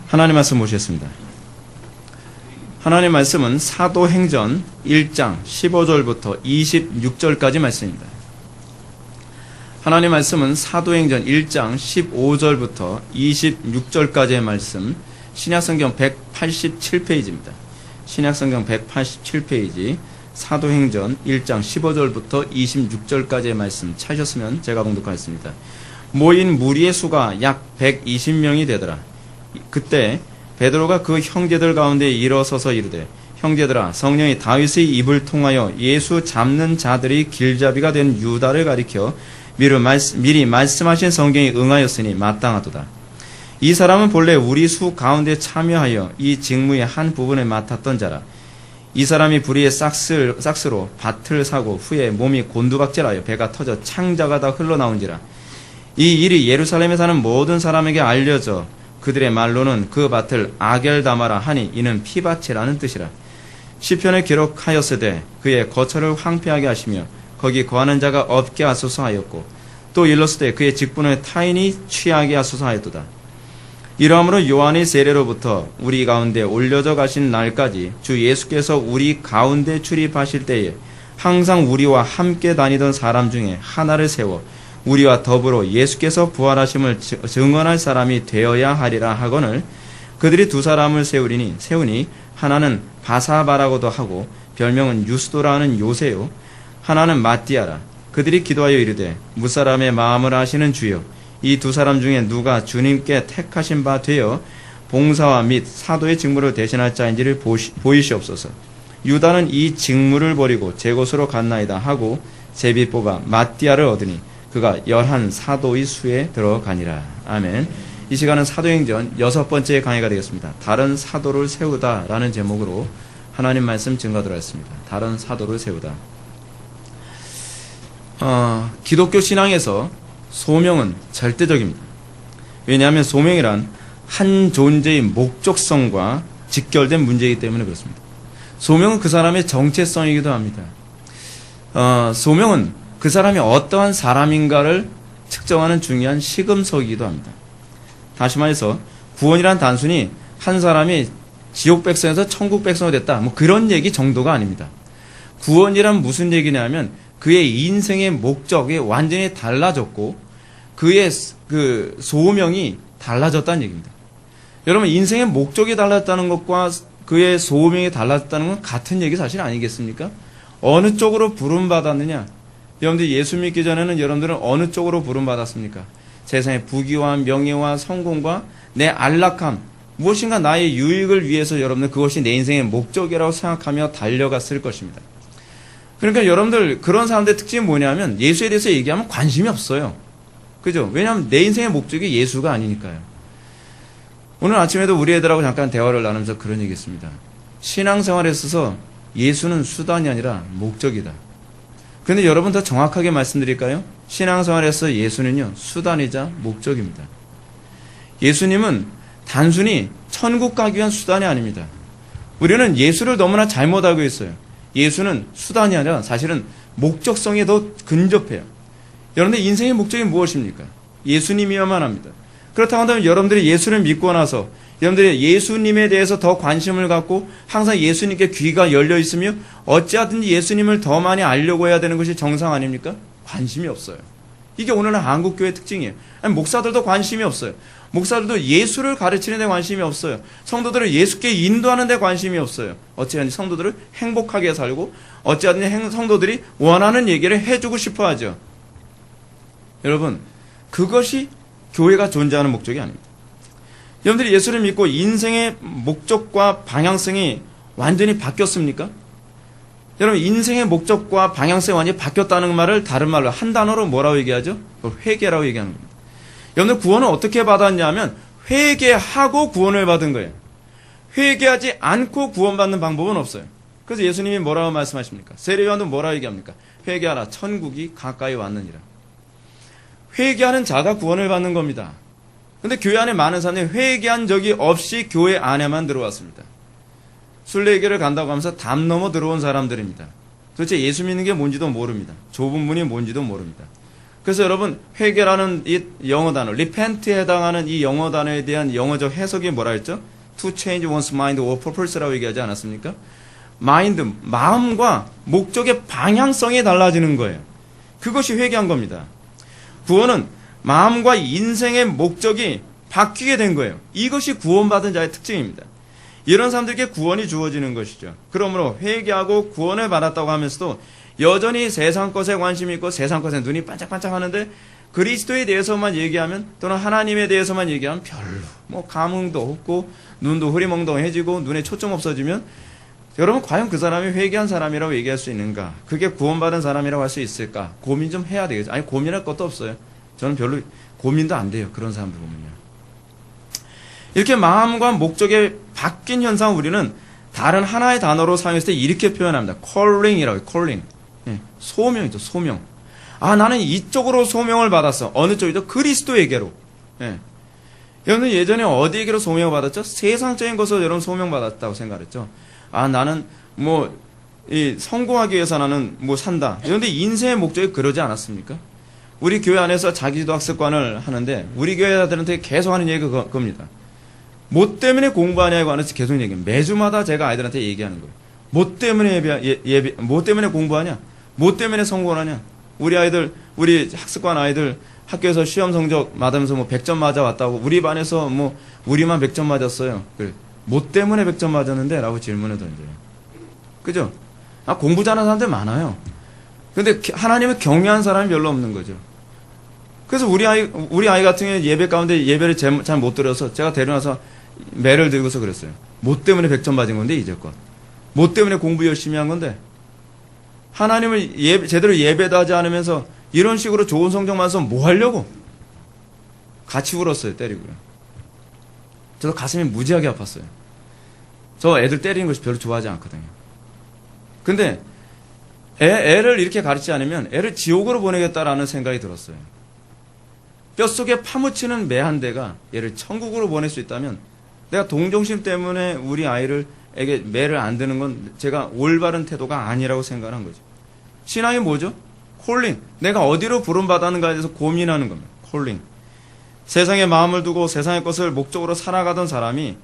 하나님 말씀 보시겠습니다. 하나님 말씀은 사도행전 1장 15절부터 26절까지 말씀입니다. 하나님 말씀은 사도행전 1장 15절부터 26절까지의 말씀, 신약성경 187페이지입니다. 신약성경 187페이지, 사도행전 1장 15절부터 26절까지의 말씀 찾으셨으면 제가 봉독하겠습니다. 모인 무리의 수가 약 120명이 되더라. 그때 베드로가 그 형제들 가운데 일어서서 이르되, 형제들아, 성령이 다윗의 입을 통하여 예수 잡는 자들이 길잡이가 된 유다를 가리켜 미리 말씀하신 성경이 응하였으니 마땅하도다. 이 사람은 본래 우리 수 가운데 참여하여 이 직무의 한 부분을 맡았던 자라. 이 사람이 불의의 싹스로 밭을 사고 후에 몸이 곤두박질하여 배가 터져 창자가 다 흘러나온지라. 이 일이 예루살렘에 사는 모든 사람에게 알려져 그들의 말로는 그 밭을 아겔다마라 하니 이는 피밭이라는 뜻이라. 시편에 기록하였으되 그의 거처를 황폐하게 하시며 거기 거하는 자가 없게 하소서 하였고, 또 일렀으되 그의 직분을 타인이 취하게 하소서 하였도다. 이러함으로 요한의 세례로부터 우리 가운데 올려져 가신 날까지 주 예수께서 우리 가운데 출입하실 때에 항상 우리와 함께 다니던 사람 중에 하나를 세워 우리와 더불어 예수께서 부활하심을 증언할 사람이 되어야 하리라 하거늘, 그들이 두 사람을 세우니 하나는 바사바라고도 하고 별명은 유스도라 하는 요새요, 하나는 마띠아라. 그들이 기도하여 이르되, 무사람의 마음을 아시는 주여, 이 두 사람 중에 누가 주님께 택하신 바 되어 봉사와 및 사도의 직무를 대신할 자인지를 보이시옵소서. 유다는 이 직무를 버리고 제 곳으로 갔나이다 하고 제비 뽑아 마띠아를 얻으니 그가 11 사도의 수에 들어가니라. 아멘. 이 시간은 사도행전 6번째 강의가 되겠습니다. 다른 사도를 세우다 라는 제목으로 하나님 말씀 증거하도록 하겠습니다. 다른 사도를 세우다. 기독교 신앙에서 소명은 절대적입니다. 왜냐하면 소명이란 한 존재의 목적성과 직결된 문제이기 때문에 그렇습니다. 소명은 그 사람의 정체성이기도 합니다. 소명은 그 사람이 어떠한 사람인가를 측정하는 중요한 시금석이기도 합니다. 다시 말해서 구원이란 단순히 한 사람이 지옥 백성에서 천국 백성이 됐다, 뭐 그런 얘기 정도가 아닙니다. 구원이란 무슨 얘기냐면 그의 인생의 목적이 완전히 달라졌고 그의 그 소명이 달라졌다는 얘기입니다. 여러분, 인생의 목적이 달랐다는 것과 그의 소명이 달라졌다는 건 같은 얘기 사실 아니겠습니까? 어느 쪽으로 부름받았느냐? 여러분들 예수 믿기 전에는 여러분들은 어느 쪽으로 부름받았습니까? 세상의 부귀와 명예와 성공과 내 안락함, 무엇인가 나의 유익을 위해서 여러분들 그것이 내 인생의 목적이라고 생각하며 달려갔을 것입니다. 그러니까 여러분들 그런 사람들의 특징이 뭐냐면 예수에 대해서 얘기하면 관심이 없어요. 그죠? 왜냐하면 내 인생의 목적이 예수가 아니니까요. 오늘 아침에도 우리 애들하고 잠깐 대화를 나누면서 그런 얘기 했습니다. 신앙생활에 있어서 예수는 수단이 아니라 목적이다. 그런데 여러분 더 정확하게 말씀드릴까요? 신앙생활에서 예수는요, 수단이자 목적입니다. 예수님은 단순히 천국 가기 위한 수단이 아닙니다. 우리는 예수를 너무나 잘못 알고 있어요. 예수는 수단이 아니라 사실은 목적성에 더 근접해요. 여러분들 인생의 목적이 무엇입니까? 예수님이어야만 합니다. 그렇다고 한다면 여러분들이 예수를 믿고 나서 여러분들이 예수님에 대해서 더 관심을 갖고 항상 예수님께 귀가 열려 있으며 어찌하든지 예수님을 더 많이 알려고 해야 되는 것이 정상 아닙니까? 관심이 없어요. 이게 오늘날 한국교회의 특징이에요. 아니, 목사들도 관심이 없어요. 목사들도 예수를 가르치는 데 관심이 없어요. 성도들을 예수께 인도하는 데 관심이 없어요. 어찌하든지 성도들을 행복하게 살고 어찌하든지 성도들이 원하는 얘기를 해주고 싶어 하죠. 여러분, 그것이 교회가 존재하는 목적이 아닙니다. 여러분들이 예수를 믿고 인생의 목적과 방향성이 완전히 바뀌었습니까? 여러분, 인생의 목적과 방향성이 완전히 바뀌었다는 말을 다른 말로 한 단어로 뭐라고 얘기하죠? 회개라고 얘기하는 겁니다. 여러분들 구원을 어떻게 받았냐면 회개하고 구원을 받은 거예요. 회개하지 않고 구원받는 방법은 없어요. 그래서 예수님이 뭐라고 말씀하십니까? 세례요한도 뭐라고 얘기합니까? 회개하라, 천국이 가까이 왔느니라. 회개하는 자가 구원을 받는 겁니다. 근데 교회 안에 많은 사람들이 회개한 적이 없이 교회 안에만 들어왔습니다. 순례교를 간다고 하면서 담 넘어 들어온 사람들입니다. 도대체 예수 믿는 게 뭔지도 모릅니다. 좁은 문이 뭔지도 모릅니다. 그래서 여러분 회개라는 이 영어 단어, repent에 해당하는 이 영어 단어에 대한 영어적 해석이 뭐라 했죠? To change one's mind or purpose라고 얘기하지 않았습니까? 마인드, 마음과 목적의 방향성이 달라지는 거예요. 그것이 회개한 겁니다. 구원은 마음과 인생의 목적이 바뀌게 된 거예요. 이것이 구원받은 자의 특징입니다. 이런 사람들에게 구원이 주어지는 것이죠. 그러므로 회개하고 구원을 받았다고 하면서도 여전히 세상 것에 관심이 있고 세상 것에 눈이 반짝반짝 하는데 그리스도에 대해서만 얘기하면 또는 하나님에 대해서만 얘기하면 별로 뭐 감흥도 없고 눈도 흐리멍덩해지고 눈에 초점 없어지면 여러분 과연 그 사람이 회개한 사람이라고 얘기할 수 있는가? 그게 구원받은 사람이라고 할 수 있을까? 고민 좀 해야 되겠죠. 아니 고민할 것도 없어요. 저는 별로 고민도 안 돼요. 그런 사람들 보면요. 이렇게 마음과 목적이 바뀐 현상 우리는 다른 하나의 단어로 사용했을 때 이렇게 표현합니다. calling이라고 해요. calling. 소명이죠. 소명. 아 나는 이쪽으로 소명을 받았어. 어느 쪽이죠? 그리스도에게로. 여러분 예전에 어디에게로 소명을 받았죠? 세상적인 것으로 여러분 소명받았다고 생각했죠. 아 나는 뭐 성공하기 위해서 나는 뭐 산다. 그런데 인생의 목적이 그러지 않았습니까? 우리 교회 안에서 자기지도 학습관을 하는데 우리 교회자들한테 계속 하는 얘기가 그겁니다. 뭐 때문에 공부하냐에 관해서 계속 얘기해요. 매주마다 제가 아이들한테 얘기하는 거예요. 뭐 때문에 뭐 때문에 공부하냐? 뭐 때문에 성공하냐? 우리 아이들, 우리 학습관 아이들 학교에서 시험 성적 맞으면서 뭐 100점 맞아 왔다고 우리 반에서 뭐 우리만 100점 맞았어요. 그래. 뭐 때문에 100점 맞았는데? 라고 질문을 던져요. 그죠? 아, 공부 잘하는 사람들 많아요. 근데 하나님을 경외하는 사람이 별로 없는 거죠. 그래서 우리 아이 같은 경우에 예배 가운데 예배를 잘 못 드려서 제가 데려와서 매를 들고서 그랬어요. 뭐 때문에 100점 맞은 건데, 이제껏. 뭐 때문에 공부 열심히 한 건데. 하나님을 제대로 예배도 하지 않으면서 이런 식으로 좋은 성적 맞아서 뭐 하려고? 같이 울었어요, 때리고요. 저도 가슴이 무지하게 아팠어요. 저 애들 때리는 것이 별로 좋아하지 않거든요. 근데 애를 이렇게 가르치지 않으면 애를 지옥으로 보내겠다라는 생각이 들었어요. 뼛속에 파묻히는 매 한 대가 얘를 천국으로 보낼 수 있다면 내가 동정심 때문에 우리 아이에게 매를 안 드는 건 제가 올바른 태도가 아니라고 생각한 거죠. 신앙이 뭐죠? 콜링. 내가 어디로 부름받았는가에 대해서 고민하는 겁니다. 콜링. 세상에 마음을 두고 세상의 것을 목적으로 살아가던 사람이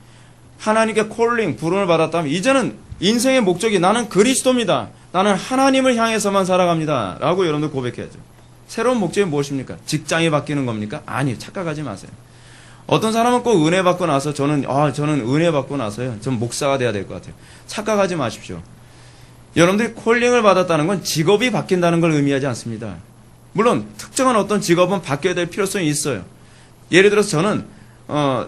하나님께 콜링, 부름을 받았다면 이제는 인생의 목적이 나는 그리스도입니다. 나는 하나님을 향해서만 살아갑니다. 라고 여러분들 고백해야죠. 새로운 목적이 무엇입니까? 직장이 바뀌는 겁니까? 아니요. 착각하지 마세요. 어떤 사람은 꼭 은혜 받고 나서 저는 은혜 받고 나서요. 전 목사가 돼야 될 것 같아요. 착각하지 마십시오. 여러분들이 콜링을 받았다는 건 직업이 바뀐다는 걸 의미하지 않습니다. 물론 특정한 어떤 직업은 바뀌어야 될 필요성이 있어요. 예를 들어서 저는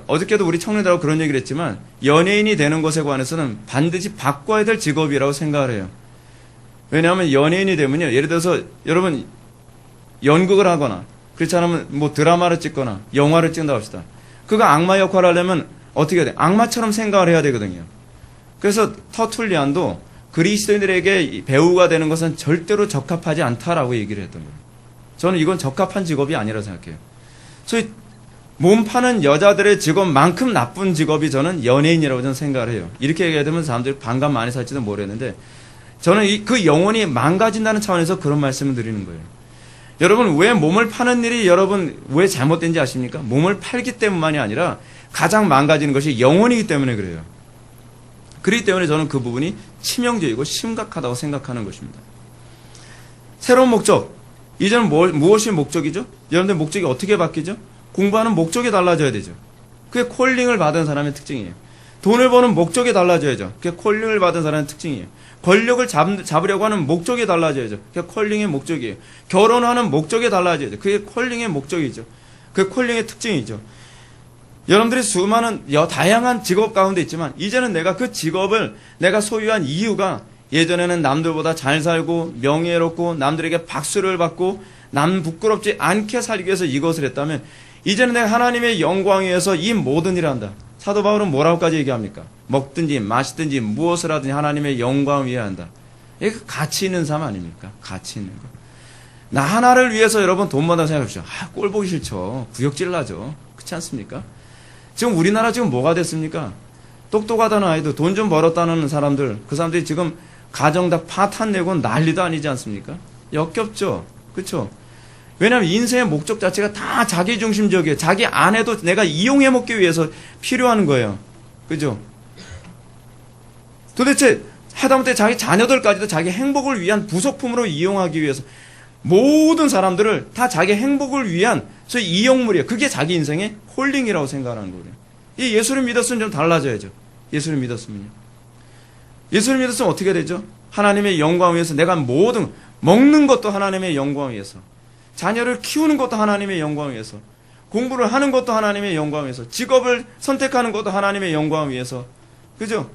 어저께도 우리 청년들하고 그런 얘기를 했지만 연예인이 되는 것에 관해서는 반드시 바꿔야 될 직업이라고 생각을 해요. 왜냐하면 연예인이 되면요. 예를 들어서 여러분 연극을 하거나 그렇지 않으면 뭐 드라마를 찍거나 영화를 찍는다고 합시다. 그가 악마 역할을 하려면 어떻게 해야 돼? 악마처럼 생각을 해야 되거든요. 그래서 터툴리안도 그리스도인들에게 배우가 되는 것은 절대로 적합하지 않다라고 얘기를 했던 거예요. 저는 이건 적합한 직업이 아니라고 생각해요. 소위 몸 파는 여자들의 직업만큼 나쁜 직업이 저는 연예인이라고 저는 생각을 해요. 이렇게 얘기해야 되면 사람들이 반감 많이 살지도 모르겠는데 저는 그 영혼이 망가진다는 차원에서 그런 말씀을 드리는 거예요. 여러분 왜 몸을 파는 일이 여러분 왜 잘못된지 아십니까? 몸을 팔기 때문만이 아니라 가장 망가지는 것이 영혼이기 때문에 그래요. 그렇기 때문에 저는 그 부분이 치명적이고 심각하다고 생각하는 것입니다. 새로운 목적. 이제는 무엇이 목적이죠? 여러분들 목적이 어떻게 바뀌죠? 공부하는 목적이 달라져야 되죠. 그게 콜링을 받은 사람의 특징이에요. 돈을 버는 목적이 달라져야죠. 그게 콜링을 받은 사람의 특징이에요. 권력을 잡으려고 하는 목적이 달라져야죠. 그게 콜링의 목적이에요. 결혼하는 목적이 달라져야죠. 그게 콜링의 목적이죠. 그게 콜링의 특징이죠. 여러분들이 수많은 다양한 직업 가운데 있지만 이제는 내가 그 직업을 내가 소유한 이유가 예전에는 남들보다 잘 살고 명예롭고 남들에게 박수를 받고 남 부끄럽지 않게 살기 위해서 이것을 했다면 이제는 내가 하나님의 영광 위해서 이 모든 일을 한다. 사도 바울은 뭐라고까지 얘기합니까? 먹든지 마시든지 무엇을 하든지 하나님의 영광을 위해 한다. 이게 가치 있는 삶 아닙니까? 가치 있는 거. 나 하나를 위해서 여러분 돈 번다고 생각하십시오. 꼴 보기 싫죠. 구역질 나죠. 그렇지 않습니까? 지금 우리나라 지금 뭐가 됐습니까? 똑똑하다는 아이들, 돈 좀 벌었다는 사람들, 그 사람들이 지금 가정 다 파탄 내고 난리도 아니지 않습니까? 역겹죠? 그렇죠? 왜냐하면 인생의 목적 자체가 다 자기중심적이에요. 자기 아내도 내가 이용해 먹기 위해서 필요한 거예요. 그죠? 도대체 하다못해 자기 자녀들까지도 자기 행복을 위한 부속품으로 이용하기 위해서 모든 사람들을 다 자기 행복을 위한 소위 이용물이에요. 그게 자기 인생의 콜링이라고 생각하는 거예요. 이 예수를 믿었으면 좀 달라져야죠. 예수를 믿었으면요. 예수를 믿었으면 어떻게 되죠? 하나님의 영광을 위해서 내가 모든 먹는 것도 하나님의 영광을 위해서, 자녀를 키우는 것도 하나님의 영광을 위해서, 공부를 하는 것도 하나님의 영광을 위해서, 직업을 선택하는 것도 하나님의 영광을 위해서, 그죠?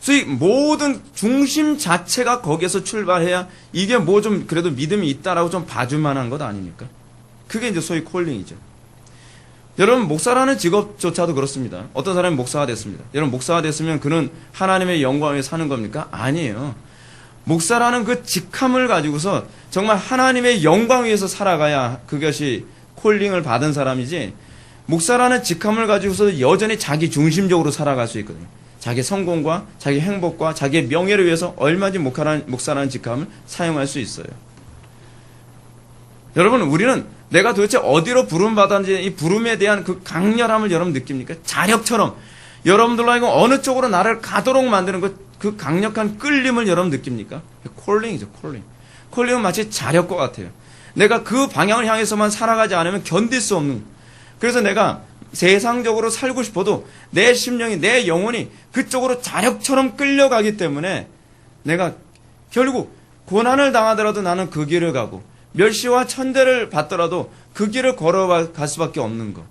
소위 모든 중심 자체가 거기에서 출발해야 이게 뭐 좀 그래도 믿음이 있다라고 좀 봐줄 만한 것 아닙니까? 그게 이제 소위 콜링이죠. 여러분, 목사라는 직업조차도 그렇습니다. 어떤 사람이 목사가 됐습니다. 여러분, 목사가 됐으면 그는 하나님의 영광을 위해 사는 겁니까? 아니에요. 목사라는 그 직함을 가지고서 정말 하나님의 영광을 위해서 살아가야 그것이 콜링을 받은 사람이지, 목사라는 직함을 가지고서 여전히 자기 중심적으로 살아갈 수 있거든요. 자기 성공과 자기 행복과 자기의 명예를 위해서 얼마든지 목사라는 직함을 사용할 수 있어요. 여러분, 우리는 내가 도대체 어디로 부름받았는지 이 부름에 대한 그 강렬함을 여러분 느낍니까? 자력처럼 여러분들로 하여금 어느 쪽으로 나를 가도록 만드는 그 강력한 끌림을 여러분 느낍니까? 콜링이죠, 콜링. 콜링은 마치 자력과 같아요. 내가 그 방향을 향해서만 살아가지 않으면 견딜 수 없는. 그래서 내가 세상적으로 살고 싶어도 내 심령이, 내 영혼이 그쪽으로 자력처럼 끌려가기 때문에 내가 결국 고난을 당하더라도 나는 그 길을 가고 멸시와 천대를 받더라도 그 길을 걸어갈 수밖에 없는 것.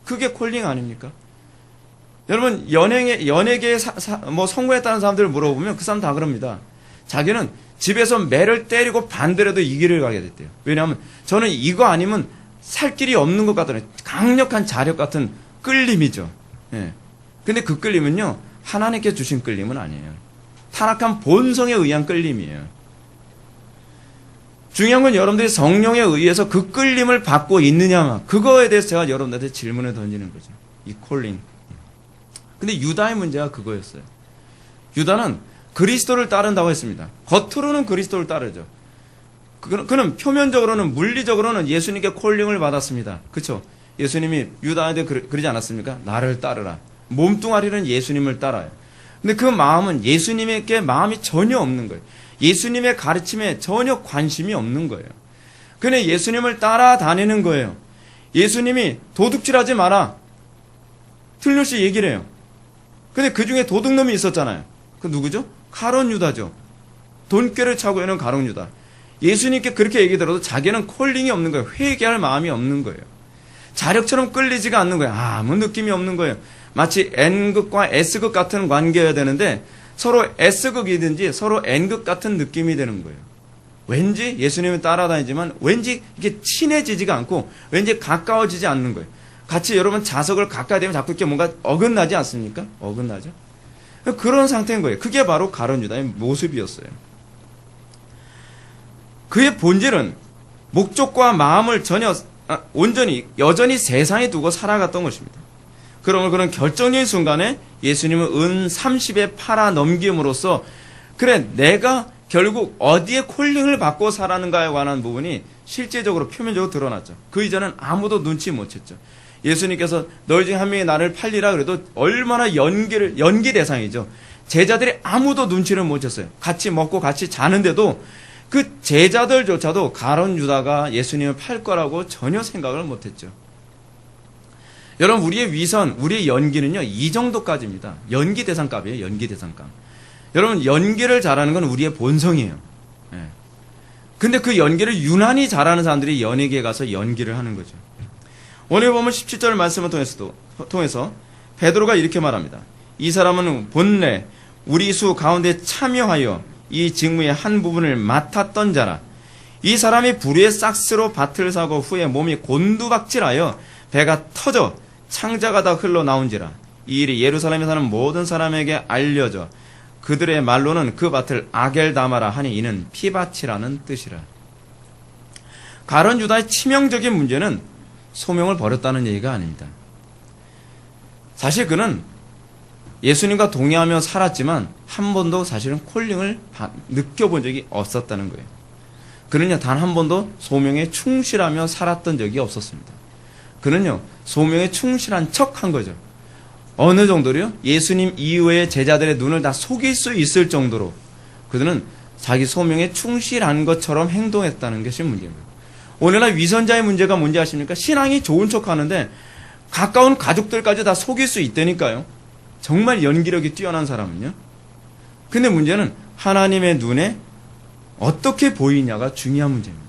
그게 콜링 아닙니까? 여러분, 연예계에 성공했다는 사람들을 물어보면 그 사람 다 그럽니다. 자기는 집에서 매를 때리고 반대라도 이 길을 가게 됐대요. 왜냐하면 저는 이거 아니면 살 길이 없는 것 같더라고요. 강력한 자력 같은 끌림이죠. 예. 근데 그 끌림은요, 하나님께 주신 끌림은 아니에요. 타락한 본성에 의한 끌림이에요. 중요한 건 여러분들이 성령에 의해서 그 끌림을 받고 있느냐, 그거에 대해서 제가 여러분들한테 질문을 던지는 거죠. 이 콜링. 근데 유다의 문제가 그거였어요. 유다는 그리스도를 따른다고 했습니다. 겉으로는 그리스도를 따르죠. 그는 표면적으로는, 물리적으로는 예수님께 콜링을 받았습니다. 그렇죠? 예수님이 유다한테 그러지 않았습니까? 나를 따르라. 몸뚱아리는 예수님을 따라요. 근데 그 마음은 예수님에게 마음이 전혀 없는 거예요. 예수님의 가르침에 전혀 관심이 없는 거예요. 그냥 예수님을 따라다니는 거예요. 예수님이 도둑질하지 마라, 틀림없이 얘기를 해요. 근데 그 중에 도둑놈이 있었잖아요. 그 누구죠? 가룟 유다죠. 돈꾀를 차고 있는 가룟 유다. 예수님께 그렇게 얘기하더라도 자기는 콜링이 없는 거예요. 회개할 마음이 없는 거예요. 자력처럼 끌리지가 않는 거예요. 아무 느낌이 없는 거예요. 마치 N극과 S극 같은 관계여야 되는데 서로 S극이든지 서로 N극 같은 느낌이 되는 거예요. 왠지 예수님을 따라다니지만 왠지 이게 친해지지가 않고 왠지 가까워지지 않는 거예요. 같이 여러분 자석을 가까이 되면 자꾸 이렇게 뭔가 어긋나지 않습니까? 어긋나죠? 그런 상태인 거예요. 그게 바로 가룟 유다의 모습이었어요. 그의 본질은 목적과 마음을 온전히 여전히 세상에 두고 살아갔던 것입니다. 그러면 그런 결정적인 순간에 예수님은 은 30에 팔아 넘김으로써 그래, 내가 결국 어디에 콜링을 받고 살았는가에 관한 부분이 실제적으로 표면적으로 드러났죠. 그 이전엔 아무도 눈치 못 챘죠. 예수님께서 너희 중 한 명이 나를 팔리라 그래도 얼마나 연기 대상이죠. 제자들이 아무도 눈치를 못 챘어요. 같이 먹고 같이 자는데도 그 제자들조차도 가룟 유다가 예수님을 팔 거라고 전혀 생각을 못했죠. 여러분, 우리의 위선, 우리의 연기는요, 이 정도까지입니다. 연기 대상감이에요. 연기 대상감. 여러분, 연기를 잘하는 건 우리의 본성이에요. 예. 근데 그 연기를 유난히 잘하는 사람들이 연예계에 가서 연기를 하는 거죠. 오늘 보면 17절 말씀을 통해서 베드로가 이렇게 말합니다. 이 사람은 본래 우리 수 가운데 참여하여 이 직무의 한 부분을 맡았던 자라. 이 사람이 불의의 싹스로 밭을 사고 후에 몸이 곤두박질하여 배가 터져 창자가 다 흘러나온지라. 이 일이 예루살렘에 사는 모든 사람에게 알려져 그들의 말로는 그 밭을 아겔다마라 하니 이는 피밭이라는 뜻이라. 가룟 유다의 치명적인 문제는 소명을 버렸다는 얘기가 아닙니다. 사실 그는 예수님과 동의하며 살았지만 한 번도 사실은 콜링을 느껴본 적이 없었다는 거예요. 그는요, 단 한 번도 소명에 충실하며 살았던 적이 없었습니다. 그는요, 소명에 충실한 척 한 거죠. 어느 정도로요? 예수님 이후의 제자들의 눈을 다 속일 수 있을 정도로 그들은 자기 소명에 충실한 것처럼 행동했다는 것이 문제입니다. 오늘날 위선자의 문제가 뭔지 아십니까? 신앙이 좋은 척 하는데 가까운 가족들까지 다 속일 수 있다니까요. 정말 연기력이 뛰어난 사람은요. 근데 문제는 하나님의 눈에 어떻게 보이냐가 중요한 문제입니다.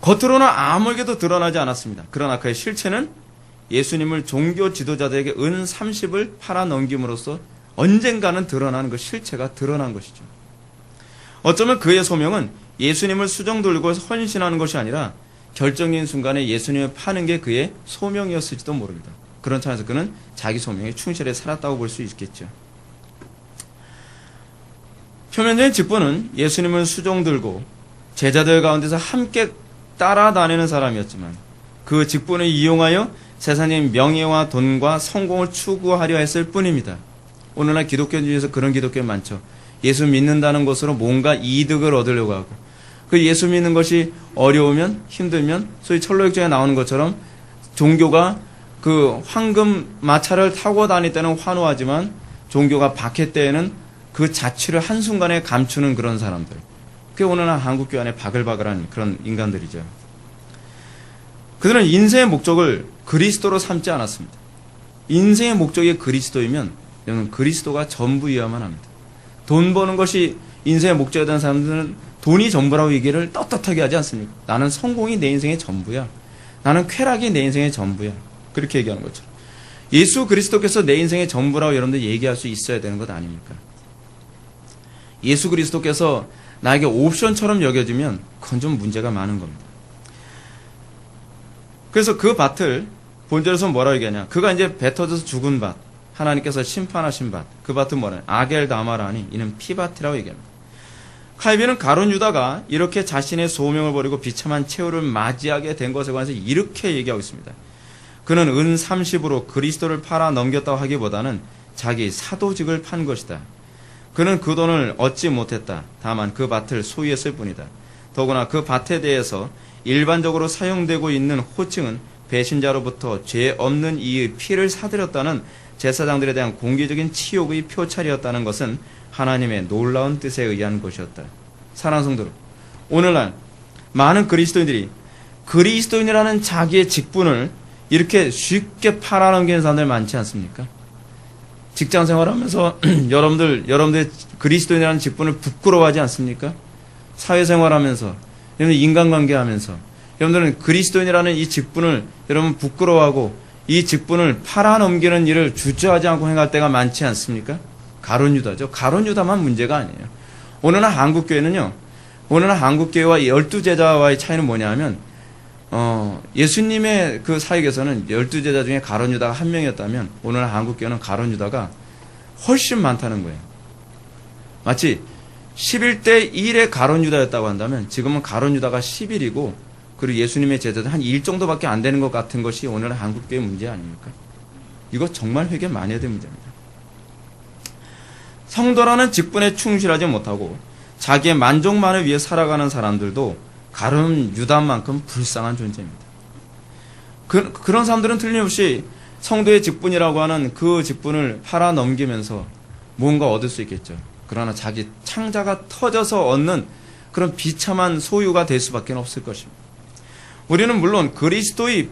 겉으로는 아무에게도 드러나지 않았습니다. 그러나 그의 실체는 예수님을 종교 지도자들에게 은 30을 팔아넘김으로써 언젠가는 드러나는 그 실체가 드러난 것이죠. 어쩌면 그의 소명은 예수님을 수정 들고 헌신하는 것이 아니라 결정적인 순간에 예수님을 파는 게 그의 소명이었을지도 모릅니다. 그런 차원에서 그는 자기 소명에 충실해 살았다고 볼 수 있겠죠. 표면적인 직분은 예수님을 수종 들고 제자들 가운데서 함께 따라다니는 사람이었지만 그 직분을 이용하여 세상의 명예와 돈과 성공을 추구하려 했을 뿐입니다. 오늘날 기독교 중에서 그런 기독교 많죠. 예수 믿는다는 것으로 뭔가 이득을 얻으려고 하고 그 예수 믿는 것이 어려우면 힘들면 소위 철로역정에 나오는 것처럼 종교가 그 황금 마차를 타고 다닐 때는 환호하지만 종교가 박해 때에는 그 자취를 한순간에 감추는 그런 사람들. 그게 오늘날 한국교회 안에 바글바글한 그런 인간들이죠. 그들은 인생의 목적을 그리스도로 삼지 않았습니다. 인생의 목적이 그리스도이면 여러분 그리스도가 전부여야만 합니다. 돈 버는 것이 인생의 목적이 되는 사람들은 돈이 전부라고 얘기를 떳떳하게 하지 않습니까? 나는 성공이 내 인생의 전부야. 나는 쾌락이 내 인생의 전부야. 그렇게 얘기하는 것처럼. 예수 그리스도께서 내 인생의 전부라고 여러분들 얘기할 수 있어야 되는 것 아닙니까? 예수 그리스도께서 나에게 옵션처럼 여겨지면 그건 좀 문제가 많은 겁니다. 그래서 그 밭을 본절에서 뭐라고 얘기하냐. 그가 이제 뱉어져서 죽은 밭. 하나님께서 심판하신 밭. 그 밭은 뭐냐. 아겔다마라니 이는 피밭이라고 얘기합니다. 칼빈은 가룟 유다가 이렇게 자신의 소명을 버리고 비참한 최후를 맞이하게 된 것에 관해서 이렇게 얘기하고 있습니다. 그는 은 30으로 그리스도를 팔아 넘겼다고 하기보다는 자기 사도직을 판 것이다. 그는 그 돈을 얻지 못했다. 다만 그 밭을 소유했을 뿐이다. 더구나 그 밭에 대해서 일반적으로 사용되고 있는 호칭은 배신자로부터 죄 없는 이의 피를 사들였다는 제사장들에 대한 공개적인 치욕의 표찰이었다는 것은 하나님의 놀라운 뜻에 의한 것이었다. 사랑하는 성도들, 오늘날 많은 그리스도인들이 그리스도인이라는 자기의 직분을 이렇게 쉽게 팔아넘기는 사람들 많지 않습니까? 직장 생활하면서 여러분들 그리스도인이라는 직분을 부끄러워하지 않습니까? 사회생활하면서, 여러분 인간관계하면서 여러분들은 그리스도인이라는 이 직분을 여러분 부끄러워하고 이 직분을 팔아넘기는 일을 주저하지 않고 행할 때가 많지 않습니까? 가룟 유다죠. 가룟 유다만 문제가 아니에요. 오늘날 한국교회는요. 오늘날 한국교회와 12제자와의 차이는 뭐냐면 예수님의 그 사역에서는 12제자 중에 가룟 유다가 한 명이었다면 오늘날 한국교회는 가룟 유다가 훨씬 많다는 거예요. 마치 11대 1의 가룟 유다였다고 한다면 지금은 가룟 유다가 11이고 그리고 예수님의 제자들 한 1 정도밖에 안 되는 것 같은 것이 오늘날 한국교회 문제 아닙니까? 이거 정말 회개 많이 해야 될 문제입니다. 성도라는 직분에 충실하지 못하고 자기의 만족만을 위해 살아가는 사람들도 가룟 유다만큼 불쌍한 존재입니다. 그런 사람들은 틀림없이 성도의 직분이라고 하는 그 직분을 팔아넘기면서 뭔가 얻을 수 있겠죠. 그러나 자기 창자가 터져서 얻는 그런 비참한 소유가 될 수밖에 없을 것입니다. 우리는 물론 그리스도의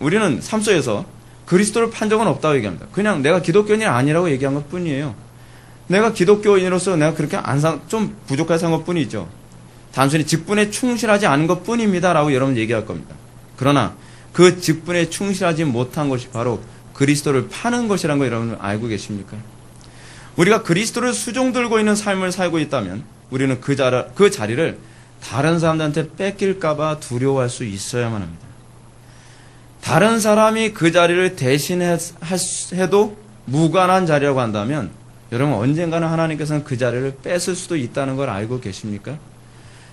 우리는 삶 속에서 그리스도를 판 적은 없다고 얘기합니다. 그냥 내가 기독교인이 아니라고 얘기한 것 뿐이에요. 내가 기독교인으로서 내가 그렇게 좀 부족하게 산 것 뿐이죠. 단순히 직분에 충실하지 않은 것 뿐입니다. 라고 여러분 얘기할 겁니다. 그러나 그 직분에 충실하지 못한 것이 바로 그리스도를 파는 것이라는 거 여러분 알고 계십니까? 우리가 그리스도를 수종 들고 있는 삶을 살고 있다면 우리는 그 자리를 다른 사람들한테 뺏길까봐 두려워할 수 있어야만 합니다. 다른 사람이 그 자리를 대신해도 무관한 자리라고 한다면 여러분 언젠가는 하나님께서는 그 자리를 뺏을 수도 있다는 걸 알고 계십니까?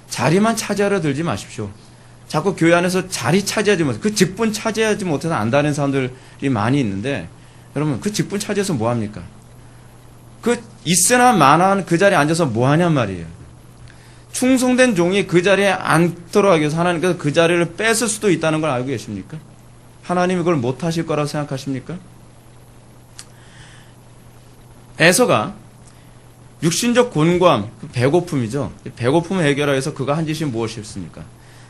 자리만 차지하려 들지 마십시오. 자꾸 교회 안에서 자리 차지하지 못해서 그 직분 차지하지 못해서 안다는 사람들이 많이 있는데 여러분 그 직분 차지해서 뭐합니까? 그 있으나 마나한 그 자리에 앉아서 뭐하냔 말이에요. 충성된 종이 그 자리에 앉도록 하기 위해서 하나님께서 그 자리를 뺏을 수도 있다는 걸 알고 계십니까? 하나님이 그걸 못하실 거라고 생각하십니까? 에서가 육신적 곤고함, 배고픔이죠. 배고픔을 해결하기 위해서 그가 한 짓이 무엇이었습니까?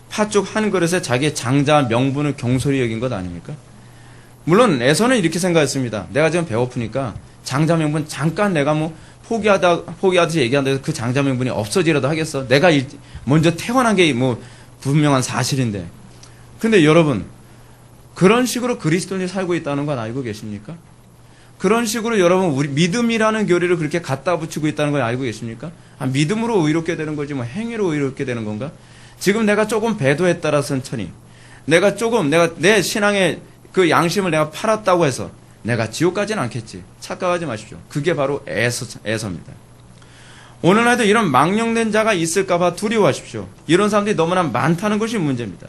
팥죽 한 그릇에 자기의 장자 명분을 경솔히 여긴 것 아닙니까? 물론 에서는 이렇게 생각했습니다. 내가 지금 배고프니까 장자 명분 잠깐 내가 뭐 포기하듯이 얘기한다. 그 장자 명분이 없어지라도 하겠어. 내가 먼저 태어난 게 뭐 분명한 사실인데. 근데 여러분, 그런 식으로 그리스도인이 살고 있다는 건 알고 계십니까? 그런 식으로 여러분 우리 믿음이라는 교리를 그렇게 갖다 붙이고 있다는 걸 알고 계십니까? 믿음으로 의롭게 되는 거지 뭐 행위로 의롭게 되는 건가? 지금 내가 조금 배도에 따라서는 천히 내가 내 신앙의 그 양심을 내가 팔았다고 해서 내가 지옥 가진 않겠지. 착각하지 마십시오. 그게 바로 에서입니다. 오늘날도 이런 망령된 자가 있을까봐 두려워하십시오. 이런 사람들이 너무나 많다는 것이 문제입니다.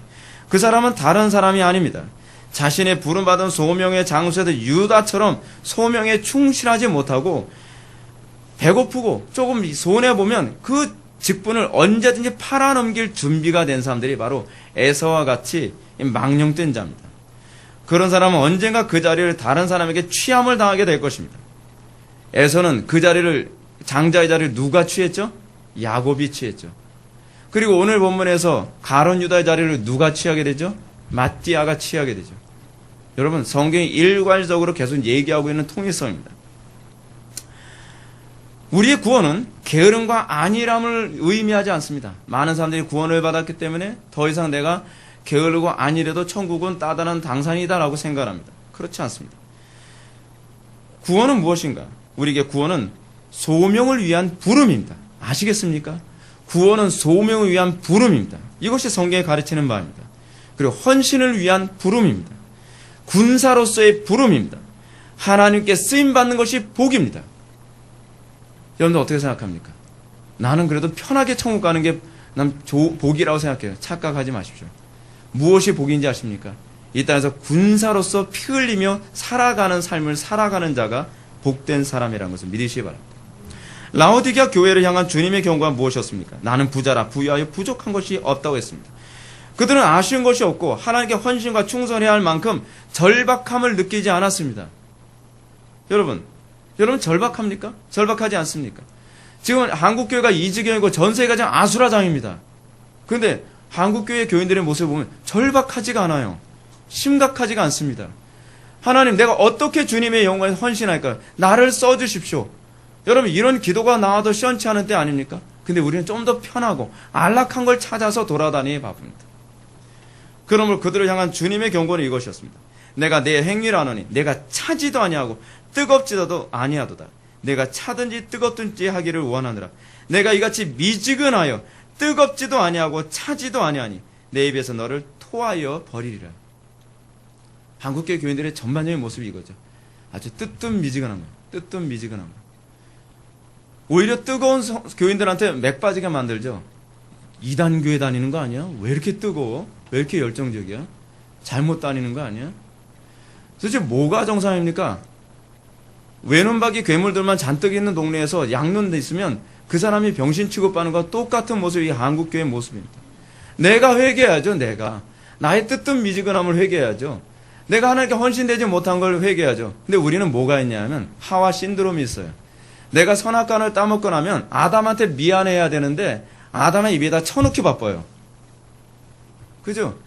그 사람은 다른 사람이 아닙니다. 자신의 부름받은 소명의 장소에도 유다처럼 소명에 충실하지 못하고 배고프고 조금 손해보면 그 직분을 언제든지 팔아넘길 준비가 된 사람들이 바로 에서와 같이 망령된 자입니다. 그런 사람은 언젠가 그 자리를 다른 사람에게 취함을 당하게 될 것입니다. 에서는 그 자리를, 장자의 자리를 누가 취했죠? 야곱이 취했죠. 그리고 오늘 본문에서 가론 유다의 자리를 누가 취하게 되죠? 마띠아가 취하게 되죠. 여러분, 성경이 일괄적으로 계속 얘기하고 있는 통일성입니다. 우리의 구원은 게으름과 안일함을 의미하지 않습니다. 많은 사람들이 구원을 받았기 때문에 더 이상 내가 게으르고 안일해도 천국은 따단한 당산이다라고 생각합니다. 그렇지 않습니다. 구원은 무엇인가? 우리에게 구원은 소명을 위한 부름입니다. 아시겠습니까? 구원은 소명을 위한 부름입니다. 이것이 성경이 가르치는 바입니다. 그리고 헌신을 위한 부름입니다. 군사로서의 부름입니다. 하나님께 쓰임받는 것이 복입니다. 여러분들 어떻게 생각합니까? 나는 그래도 편하게 천국 가는 게 난 복이라고 생각해요. 착각하지 마십시오. 무엇이 복인지 아십니까? 이 땅에서 군사로서 피 흘리며 살아가는 삶을 살아가는 자가 복된 사람이라는 것을 믿으시기 바랍니다. 라오디게아 교회를 향한 주님의 경고가 무엇이었습니까? 나는 부자라 부유하여 부족한 것이 없다고 했습니다. 그들은 아쉬운 것이 없고 하나님께 헌신과 충성해야 할 만큼 절박함을 느끼지 않았습니다. 여러분 절박합니까? 절박하지 않습니까? 지금 한국교회가 이 지경이고 전 세계가 지금 아수라장입니다. 그런데 한국교회 교인들의 모습을 보면 절박하지가 않아요. 심각하지가 않습니다. 하나님, 내가 어떻게 주님의 영광에 헌신할까요? 나를 써주십시오. 여러분, 이런 기도가 나와도 시원치 않은 때 아닙니까? 근데 우리는 좀 더 편하고 안락한 걸 찾아서 돌아다니기 바쁩니다. 그러므로 그들을 향한 주님의 경고는 이것이었습니다. 내가 내 행위를 하노니 내가 차지도 아니하고 뜨겁지도 아니하도다. 내가 차든지 뜨겁든지 하기를 원하느라. 내가 이같이 미지근하여 뜨겁지도 아니하고 차지도 아니하니 내 입에서 너를 토하여 버리리라. 한국교회 교인들의 전반적인 모습이 이거죠. 아주 뜨뜻미지근한 거예요. 뜨뜻미지근한 거. 오히려 뜨거운 교인들한테 맥 빠지게 만들죠. 이단교회 다니는 거 아니야? 왜 이렇게 뜨거워? 왜 이렇게 열정적이야? 잘못 다니는 거 아니야? 도대체 뭐가 정상입니까? 외눈박이 괴물들만 잔뜩 있는 동네에서 양눈 데 있으면 그 사람이 병신 취급받는 것과 똑같은 모습이 한국교회의 모습입니다. 내가 회개해야죠. 내가 나의 뜨뜻미지근함을 회개해야죠. 내가 하나님께 헌신되지 못한 걸 회개해야죠. 근데 우리는 뭐가 있냐면 하와 신드롬이 있어요. 내가 선악과를 따먹고 나면 아담한테 미안해야 되는데 아담의 입에다 쳐넣기 바빠요. 그죠?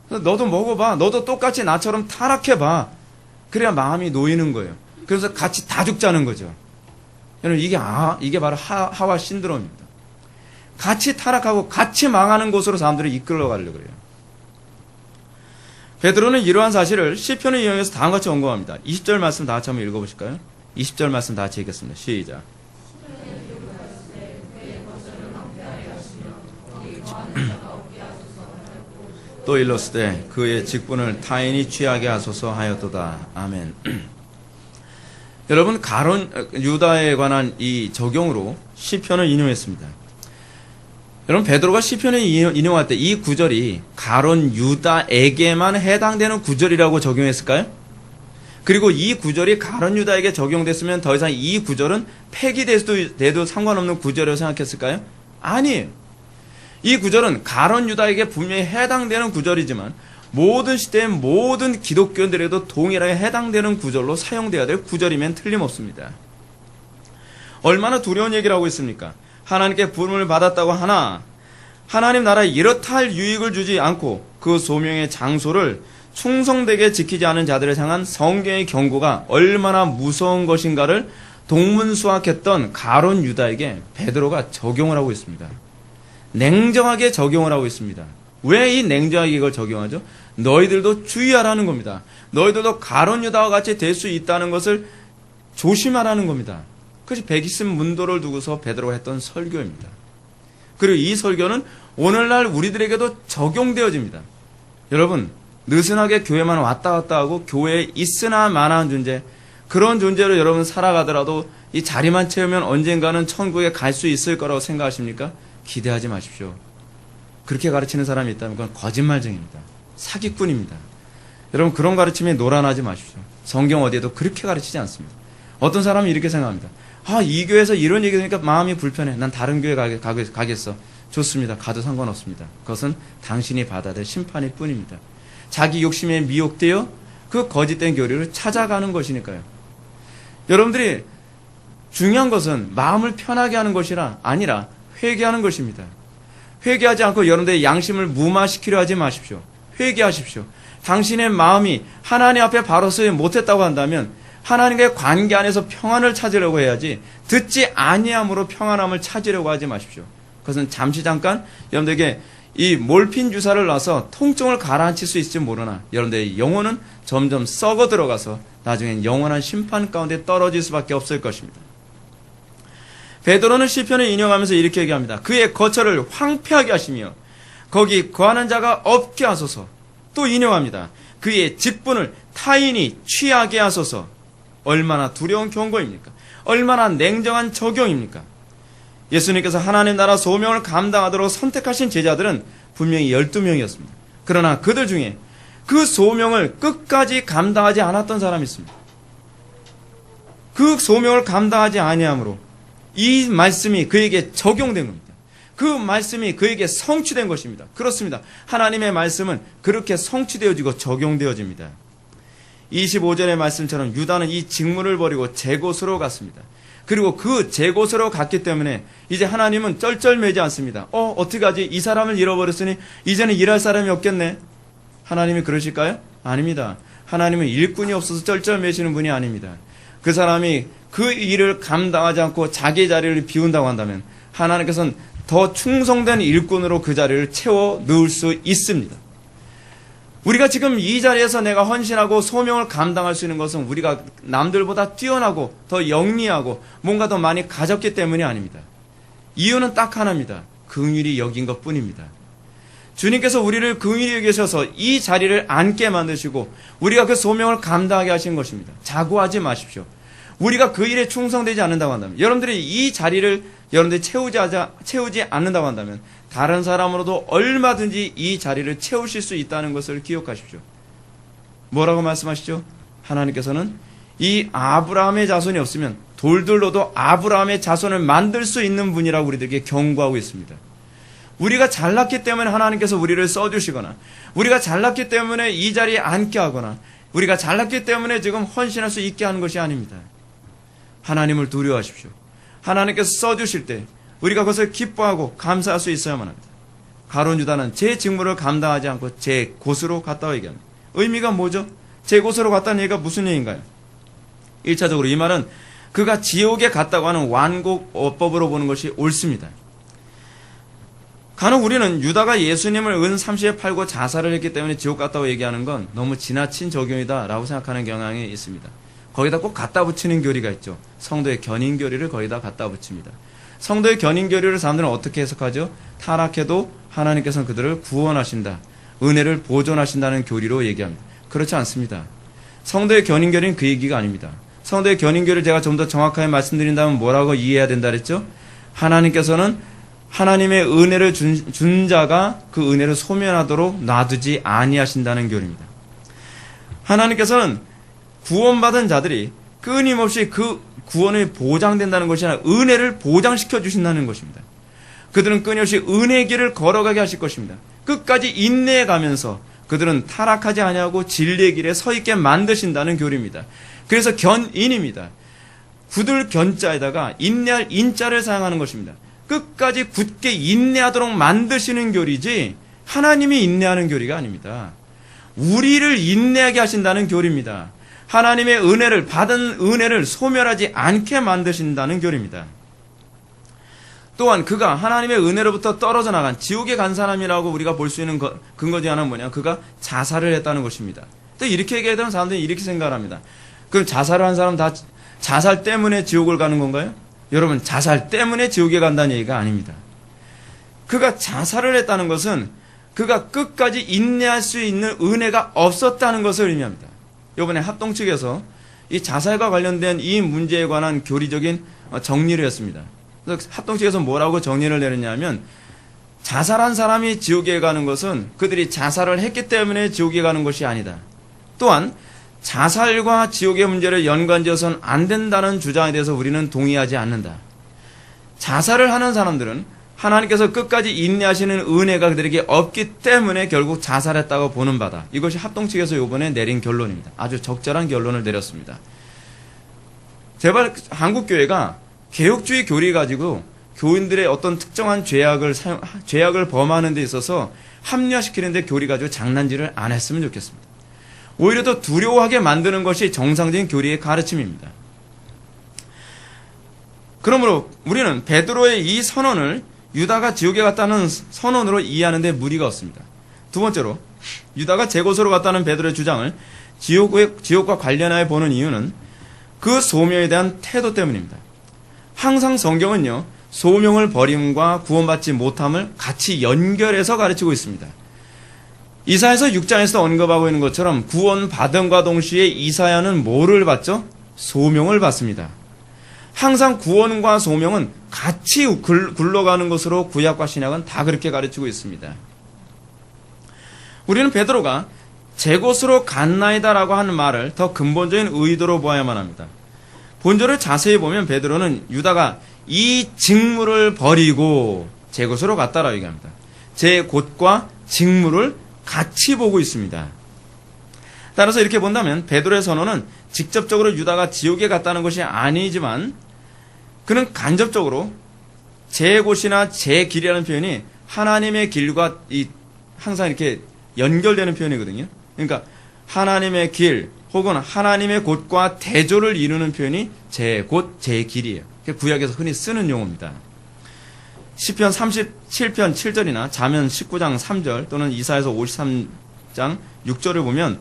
너도 먹어봐. 너도 똑같이 나처럼 타락해봐. 그래야 마음이 놓이는 거예요. 그래서 같이 다 죽자는 거죠. 여러분, 이게 바로 하와 신드롬입니다. 같이 타락하고 같이 망하는 곳으로 사람들을 이끌어 가려고 그래요. 베드로는 이러한 사실을 시편을 이용해서 다음과 같이 언급합니다. 20절 말씀 다 같이 한번 읽어보실까요? 20절 말씀 다 같이 읽겠습니다. 시작. 또 일렀으되 그의 직분을 타인이 취하게 하소서 하였도다. 아멘. 여러분, 가론 유다에 관한 이 적용으로 시편을 인용했습니다. 여러분, 베드로가 시편을 인용할 때 이 구절이 가론 유다에게만 해당되는 구절이라고 적용했을까요? 그리고 이 구절이 가론 유다에게 적용됐으면 더 이상 이 구절은 폐기돼도 상관없는 구절이라고 생각했을까요? 아니에요. 이 구절은 가론 유다에게 분명히 해당되는 구절이지만 모든 시대의 모든 기독교인들에도 동일하게 해당되는 구절로 사용되어야 될 구절이면 틀림없습니다. 얼마나 두려운 얘기를 하고 있습니까? 하나님께 부름을 받았다고 하나 하나님 나라에 이렇다 할 유익을 주지 않고 그 소명의 장소를 충성되게 지키지 않은 자들을 향한 성경의 경고가 얼마나 무서운 것인가를 동문수학했던 가론 유다에게 베드로가 적용을 하고 있습니다. 냉정하게 적용을 하고 있습니다. 왜 이 냉정하게 이걸 적용하죠? 너희들도 주의하라는 겁니다. 너희들도 가론 유다와 같이 될 수 있다는 것을 조심하라는 겁니다. 그것이 백이십 문도를 두고서 베드로가 했던 설교입니다. 그리고 이 설교는 오늘날 우리들에게도 적용되어집니다. 여러분, 느슨하게 교회만 왔다 갔다 하고 교회에 있으나 마나한 존재, 그런 존재로 여러분 살아가더라도 이 자리만 채우면 언젠가는 천국에 갈 수 있을 거라고 생각하십니까? 기대하지 마십시오. 그렇게 가르치는 사람이 있다면 그건 거짓말쟁입니다. 사기꾼입니다. 여러분, 그런 가르침에 노란하지 마십시오. 성경 어디에도 그렇게 가르치지 않습니다. 어떤 사람은 이렇게 생각합니다. 이 교회에서 이런 얘기 들으니까 마음이 불편해. 난 다른 교회 가겠어. 좋습니다. 가도 상관없습니다. 그것은 당신이 받아야 될 심판일 뿐입니다. 자기 욕심에 미혹되어 그 거짓된 교리를 찾아가는 것이니까요. 여러분들이 중요한 것은 마음을 편하게 하는 것이라 아니라 회개하는 것입니다. 회개하지 않고 여러분들의 양심을 무마시키려 하지 마십시오. 회개하십시오. 당신의 마음이 하나님 앞에 바로 서지 못했다고 한다면 하나님과의 관계 안에서 평안을 찾으려고 해야지 듣지 아니함으로 평안함을 찾으려고 하지 마십시오. 그것은 잠시 잠깐 여러분들에게 이 몰핀 주사를 놔서 통증을 가라앉힐 수 있을지 모르나 여러분들의 영혼은 점점 썩어 들어가서 나중엔 영원한 심판 가운데 떨어질 수밖에 없을 것입니다. 베드로는 시편을 인용하면서 이렇게 얘기합니다. 그의 거처를 황폐하게 하시며 거기 거하는 자가 없게 하소서. 또 인용합니다. 그의 직분을 타인이 취하게 하소서. 얼마나 두려운 경고입니까? 얼마나 냉정한 적용입니까? 예수님께서 하나님 나라 소명을 감당하도록 선택하신 제자들은 분명히 12명이었습니다. 그러나 그들 중에 그 소명을 끝까지 감당하지 않았던 사람이 있습니다. 그 소명을 감당하지 아니함으로 이 말씀이 그에게 적용된 겁니다. 그 말씀이 그에게 성취된 것입니다. 그렇습니다. 하나님의 말씀은 그렇게 성취되어지고 적용되어집니다. 25절의 말씀처럼 유다는 이 직무를 버리고 제 곳으로 갔습니다. 그리고 그 제 곳으로 갔기 때문에 이제 하나님은 쩔쩔매지 않습니다. 어떻게 하지? 이 사람을 잃어버렸으니 이제는 일할 사람이 없겠네. 하나님이 그러실까요? 아닙니다. 하나님은 일꾼이 없어서 쩔쩔매시는 분이 아닙니다. 그 사람이 그 일을 감당하지 않고 자기 자리를 비운다고 한다면 하나님께서는 더 충성된 일꾼으로 그 자리를 채워 넣을 수 있습니다. 우리가 지금 이 자리에서 내가 헌신하고 소명을 감당할 수 있는 것은 우리가 남들보다 뛰어나고 더 영리하고 뭔가 더 많이 가졌기 때문이 아닙니다. 이유는 딱 하나입니다. 긍휼히 여긴 것 뿐입니다. 주님께서 우리를 긍휼히 여기셔서 이 자리를 앉게 만드시고 우리가 그 소명을 감당하게 하신 것입니다. 자고하지 마십시오. 우리가 그 일에 충성되지 않는다고 한다면, 여러분들이 이 자리를 여러분들이 채우지 않는다고 한다면 다른 사람으로도 얼마든지 이 자리를 채우실 수 있다는 것을 기억하십시오. 뭐라고 말씀하시죠? 하나님께서는 이 아브라함의 자손이 없으면 돌들로도 아브라함의 자손을 만들 수 있는 분이라고 우리들에게 경고하고 있습니다. 우리가 잘났기 때문에 하나님께서 우리를 써주시거나 우리가 잘났기 때문에 이 자리에 앉게 하거나 우리가 잘났기 때문에 지금 헌신할 수 있게 하는 것이 아닙니다. 하나님을 두려워하십시오. 하나님께서 써주실 때 우리가 그것을 기뻐하고 감사할 수 있어야만 합니다. 가룟 유다는 제 직무를 감당하지 않고 제 곳으로 갔다고 얘기합니다. 의미가 뭐죠? 제 곳으로 갔다는 얘기가 무슨 얘기인가요? 1차적으로 이 말은 그가 지옥에 갔다고 하는 완곡어법으로 보는 것이 옳습니다. 간혹 우리는 유다가 예수님을 은 30에 팔고 자살을 했기 때문에 지옥 갔다고 얘기하는 건 너무 지나친 적용이다라고 생각하는 경향이 있습니다. 거기다 꼭 갖다 붙이는 교리가 있죠. 성도의 견인 교리를 거기다 갖다 붙입니다. 성도의 견인 교리를 사람들은 어떻게 해석하죠? 타락해도 하나님께서는 그들을 구원하신다. 은혜를 보존하신다는 교리로 얘기합니다. 그렇지 않습니다. 성도의 견인 교리는 그 얘기가 아닙니다. 성도의 견인 교리를 제가 좀 더 정확하게 말씀드린다면 뭐라고 이해해야 된다 그랬죠? 하나님께서는 하나님의 은혜를 준 자가 그 은혜를 소멸하도록 놔두지 아니하신다는 교리입니다. 하나님께서는 구원받은 자들이 끊임없이 그 구원이 보장된다는 것이 아니라 은혜를 보장시켜 주신다는 것입니다. 그들은 끊임없이 은혜의 길을 걸어가게 하실 것입니다. 끝까지 인내해 가면서 그들은 타락하지 아니하고 진리의 길에 서 있게 만드신다는 교리입니다. 그래서 견인입니다. 굳을 견자에다가 인내할 인자를 사용하는 것입니다. 끝까지 굳게 인내하도록 만드시는 교리지 하나님이 인내하는 교리가 아닙니다. 우리를 인내하게 하신다는 교리입니다. 하나님의 은혜를 받은 은혜를 소멸하지 않게 만드신다는 교리입니다. 또한 그가 하나님의 은혜로부터 떨어져 나간 지옥에 간 사람이라고 우리가 볼 수 있는 근거 중 하나는 뭐냐? 그가 자살을 했다는 것입니다. 또 이렇게 얘기하면 사람들이 이렇게 생각을 합니다. 그럼 자살을 한 사람 다 자살 때문에 지옥을 가는 건가요? 여러분, 자살 때문에 지옥에 간다는 얘기가 아닙니다. 그가 자살을 했다는 것은 그가 끝까지 인내할 수 있는 은혜가 없었다는 것을 의미합니다. 이번에 합동 측에서 이 자살과 관련된 이 문제에 관한 교리적인 정리를 했습니다. 그래서 합동 측에서 뭐라고 정리를 내렸냐면, 자살한 사람이 지옥에 가는 것은 그들이 자살을 했기 때문에 지옥에 가는 것이 아니다. 또한 자살과 지옥의 문제를 연관지어서는 안 된다는 주장에 대해서 우리는 동의하지 않는다. 자살을 하는 사람들은 하나님께서 끝까지 인내하시는 은혜가 그들에게 없기 때문에 결국 자살했다고 보는 바다. 이것이 합동 측에서 이번에 내린 결론입니다. 아주 적절한 결론을 내렸습니다. 제발 한국교회가 개혁주의 교리 가지고 교인들의 어떤 특정한 죄악을 범하는 데 있어서 합리화시키는 데 교리 가지고 장난질을 안 했으면 좋겠습니다. 오히려 더 두려워하게 만드는 것이 정상적인 교리의 가르침입니다. 그러므로 우리는 베드로의 이 선언을 유다가 지옥에 갔다는 선언으로 이해하는 데 무리가 없습니다. 두 번째로, 유다가 제곳으로 갔다는 베드로의 주장을 지옥과 관련하여 보는 이유는 그 소명에 대한 태도 때문입니다. 항상 성경은요, 소명을 버림과 구원받지 못함을 같이 연결해서 가르치고 있습니다. 이사야서 6장에서 언급하고 있는 것처럼 구원받음과 동시에 이사야는 뭐를 받죠? 소명을 받습니다. 항상 구원과 소명은 같이 굴러가는 것으로 구약과 신약은 다 그렇게 가르치고 있습니다. 우리는 베드로가 제 곳으로 갔나이다라고 하는 말을 더 근본적인 의도로 보아야만 합니다. 본절을 자세히 보면 베드로는 유다가 이 직무를 버리고 제 곳으로 갔다라고 얘기합니다. 제 곳과 직무를 같이 보고 있습니다. 따라서 이렇게 본다면 베드로의 선언은 직접적으로 유다가 지옥에 갔다는 것이 아니지만 그는 간접적으로 제 곳이나 제 길이라는 표현이 하나님의 길과 항상 이렇게 연결되는 표현이거든요. 그러니까 하나님의 길 혹은 하나님의 곳과 대조를 이루는 표현이 제 곳, 제 길이에요. 구약에서 흔히 쓰는 용어입니다. 시편 37편 7절이나 잠언 19장 3절 또는 이사야서 53장 6절을 보면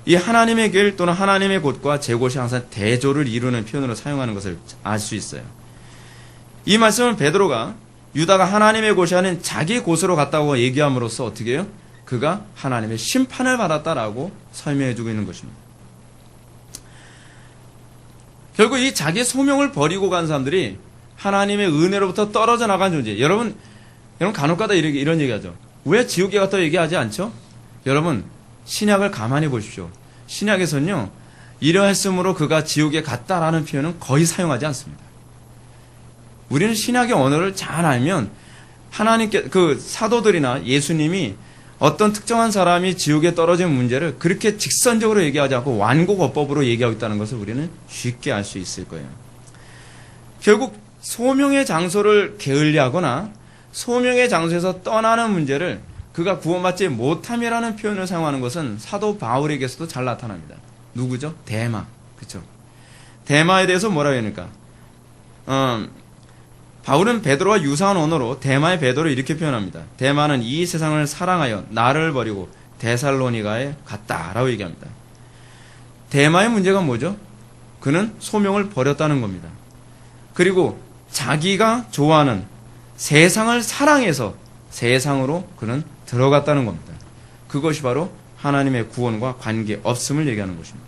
이 하나님의 길 또는 하나님의 곳과 제 곳이 항상 대조를 이루는 표현으로 사용하는 것을 알 수 있어요. 이 말씀은 베드로가 유다가 하나님의 곳이 아닌 자기 곳으로 갔다고 얘기함으로써 어떻게 해요? 그가 하나님의 심판을 받았다라고 설명해주고 있는 것입니다. 결국 이 자기 소명을 버리고 간 사람들이 하나님의 은혜로부터 떨어져 나간 존재. 여러분 간혹가다 이런 얘기하죠. 왜 지옥에 갔다고 얘기하지 않죠? 여러분, 신약을 가만히 보십시오. 신약에서는요, 이러했으므로 그가 지옥에 갔다라는 표현은 거의 사용하지 않습니다. 우리는 신약의 언어를 잘 알면 하나님께 사도들이나 예수님이 어떤 특정한 사람이 지옥에 떨어진 문제를 그렇게 직선적으로 얘기하지 않고 완곡어법으로 얘기하고 있다는 것을 우리는 쉽게 알 수 있을 거예요. 결국 소명의 장소를 게을리하거나 소명의 장소에서 떠나는 문제를 그가 구원받지 못함이라는 표현을 사용하는 것은 사도 바울에게서도 잘 나타납니다. 누구죠? 데마. 그렇죠? 데마에 대해서 뭐라고 합니까? 바울은 베드로와 유사한 언어로 데마의 베드로를 이렇게 표현합니다. 데마는 이 세상을 사랑하여 나를 버리고 데살로니가에 갔다라고 얘기합니다. 데마의 문제가 뭐죠? 그는 소명을 버렸다는 겁니다. 그리고 자기가 좋아하는 세상을 사랑해서 세상으로 그는 들어갔다는 겁니다. 그것이 바로 하나님의 구원과 관계없음을 얘기하는 것입니다.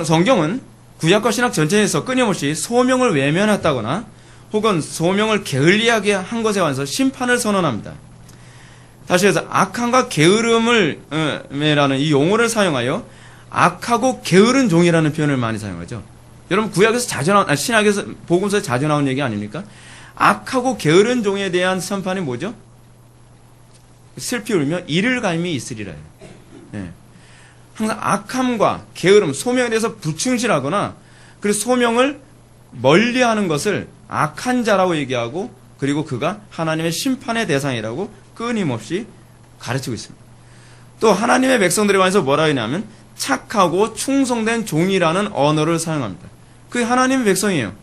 성경은 구약과 신약 전체에서 끊임없이 소명을 외면했다거나 혹은 소명을 게을리하게 한 것에 관해서 심판을 선언합니다. 다시 해서 악함과 게으름이라는 이 용어를 사용하여 악하고 게으른 종이라는 표현을 많이 사용하죠. 여러분 구약에서 자주 나온, 신약에서 복음서에 자주 나온 얘기 아닙니까? 악하고 게으른 종에 대한 심판이 뭐죠? 슬피 울며 이를 갈미 있으리라. 네. 항상 악함과 게으름, 소명에 대해서 불충실하거나 그리고 소명을 멀리하는 것을 악한 자라고 얘기하고 그리고 그가 하나님의 심판의 대상이라고 끊임없이 가르치고 있습니다. 또 하나님의 백성들에 관해서 뭐라 하냐면 착하고 충성된 종이라는 언어를 사용합니다. 그게 하나님의 백성이에요.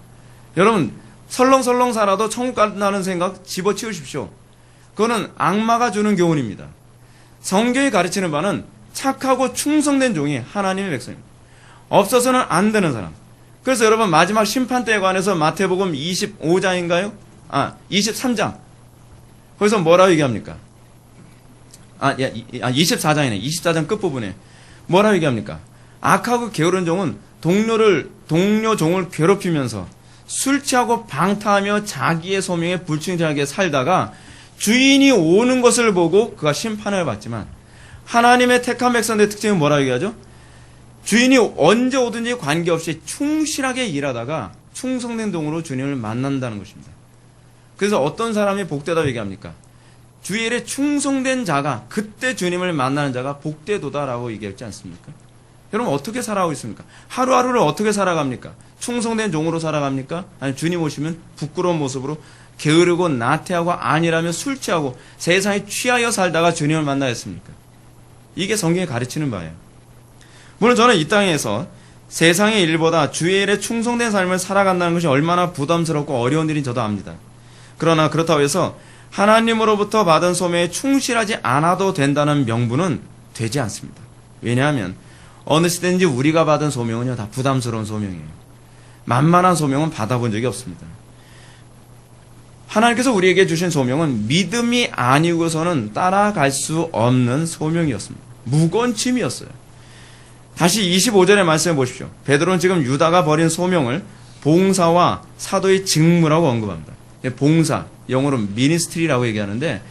여러분 설렁설렁 살아도 천국 간다는 생각 집어치우십시오. 그거는 악마가 주는 교훈입니다. 성경이 가르치는 바는 착하고 충성된 종이 하나님의 백성입니다. 없어서는 안 되는 사람. 그래서 여러분 마지막 심판 때에 관해서 마태복음 25장인가요? 23장. 거기서 뭐라고 얘기합니까? 24장이네. 24장 끝부분에 뭐라고 얘기합니까? 악하고 게으른 종은 동료 종을 괴롭히면서 술 취하고 방탕하며 자기의 소명에 불충실하게 살다가 주인이 오는 것을 보고 그가 심판을 받지만 하나님의 택한 백성들의 특징은 뭐라고 얘기하죠? 주인이 언제 오든지 관계없이 충실하게 일하다가 충성된 종으로 주님을 만난다는 것입니다. 그래서 어떤 사람이 복되다고 얘기합니까? 주의 일에 충성된 자가 그때 주님을 만나는 자가 복되도다라고 얘기했지 않습니까? 여러분 어떻게 살아가고 있습니까? 하루하루를 어떻게 살아갑니까? 충성된 종으로 살아갑니까? 아니 주님 오시면 부끄러운 모습으로 게으르고 나태하고 아니라면 술 취하고 세상에 취하여 살다가 주님을 만나야 했습니까? 이게 성경이 가르치는 바예요. 물론 저는 이 땅에서 세상의 일보다 주의 일에 충성된 삶을 살아간다는 것이 얼마나 부담스럽고 어려운 일인 저도 압니다. 그러나 그렇다고 해서 하나님으로부터 받은 소명에 충실하지 않아도 된다는 명분은 되지 않습니다. 왜냐하면 어느 시대든지 우리가 받은 소명은요 다 부담스러운 소명이에요. 만만한 소명은 받아본 적이 없습니다. 하나님께서 우리에게 주신 소명은 믿음이 아니고서는 따라갈 수 없는 소명이었습니다. 무거운 짐이었어요. 다시 25절의 말씀해 보십시오. 베드로는 지금 유다가 버린 소명을 봉사와 사도의 직무라고 언급합니다. 봉사, 영어로 미니스트리라고 얘기하는데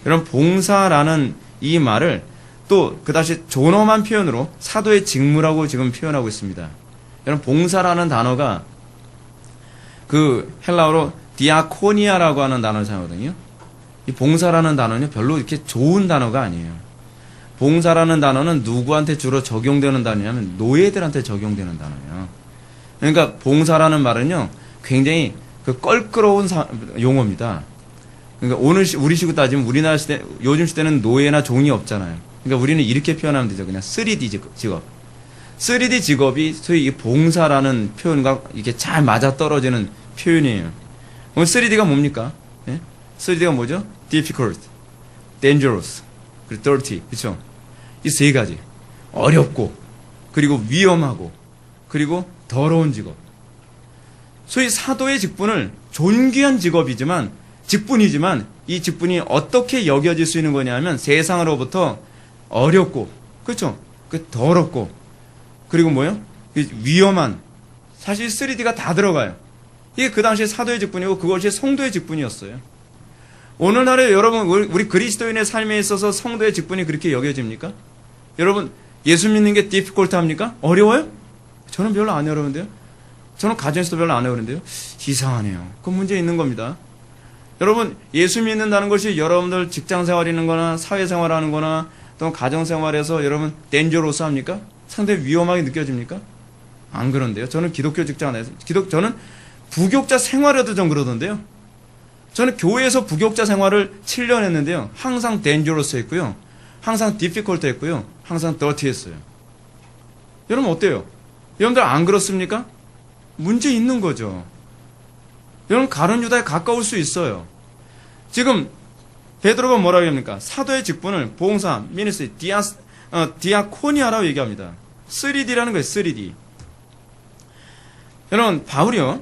이런 봉사라는 이 말을 또 그다시 존엄한 표현으로 사도의 직무라고 지금 표현하고 있습니다. 여러분 봉사라는 단어가 그 헬라어로 디아코니아라고 하는 단어를 사용하거든요. 이 봉사라는 단어는 별로 이렇게 좋은 단어가 아니에요. 봉사라는 단어는 누구한테 주로 적용되는 단어냐면 노예들한테 적용되는 단어예요. 그러니까 봉사라는 말은요 굉장히 그 껄끄러운 용어입니다. 그러니까 오늘 우리 시구 따지면 우리나라 시대 요즘 시대는 노예나 종이 없잖아요. 그러니까 우리는 이렇게 표현하면 되죠. 그냥 3D 직업. 3D 직업이 소위 이 봉사라는 표현과 이게 잘 맞아 떨어지는 표현이에요. 그럼 3D가 뭡니까? 예? 3D가 뭐죠? difficult, dangerous, 그리고 dirty. 그렇죠? 이 세 가지. 어렵고 그리고 위험하고 그리고 더러운 직업. 소위 사도의 직분을 존귀한 직분이지만 이 직분이 어떻게 여겨질 수 있는 거냐면 세상으로부터 어렵고 그렇죠? 그 더럽고 그리고 뭐요? 위험한 사실 3D가 다 들어가요. 이게 그 당시에 사도의 직분이고 그것이 성도의 직분이었어요. 오늘날에 여러분 우리 그리스도인의 삶에 있어서 성도의 직분이 그렇게 여겨집니까? 여러분 예수 믿는 게 디피콜트 합니까? 어려워요? 저는 별로 안 어려운데요. 저는 가정에서도 별로 안 어려운데요. 이상하네요. 그 문제 있는 겁니다. 여러분 예수 믿는다는 것이 여러분들 직장생활 있는 거나 사회생활 하는 거나 또 가정생활에서 여러분 댄저로스 합니까? 상당히 위험하게 느껴집니까? 안 그런데요. 저는 기독교 직장 안에서 저는 부교육자 생활에도 좀 그러던데요. 저는 교회에서 부교육자 생활을 7년 했는데요. 항상 댄저러스 했고요. 항상 디피컬트 했고요. 항상 더티 했어요. 여러분 어때요? 여러분들 안 그렇습니까? 문제 있는 거죠. 여러분 가룟 유다에 가까울 수 있어요. 지금 베드로가 뭐라고 합니까? 사도의 직분을 봉사, 미니스트리, 디아코니아라고 얘기합니다. 3D라는 거예요. 3D. 여러분 바울이요.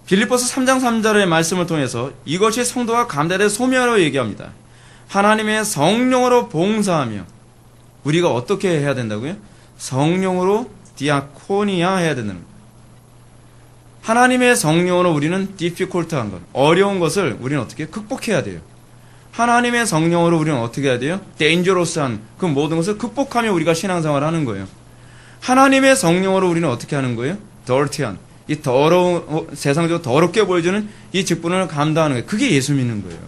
빌립보서 3장 3절의 말씀을 통해서 이것이 성도가 감당될 소명이라고 얘기합니다. 하나님의 성령으로 봉사하며 우리가 어떻게 해야 된다고요? 성령으로 디아코니아 해야 된다는 겁니다. 하나님의 성령으로 우리는 디피콜트한 것, 어려운 것을 우리는 어떻게 극복해야 돼요. 하나님의 성령으로 우리는 어떻게 해야 돼요? 데인저러스한 그 모든 것을 극복하며 우리가 신앙생활을 하는 거예요. 하나님의 성령으로 우리는 어떻게 하는 거예요? dirty한, 이 더러운, 세상적으로 더럽게 보여주는 이 직분을 감당하는 거예요. 그게 예수 믿는 거예요.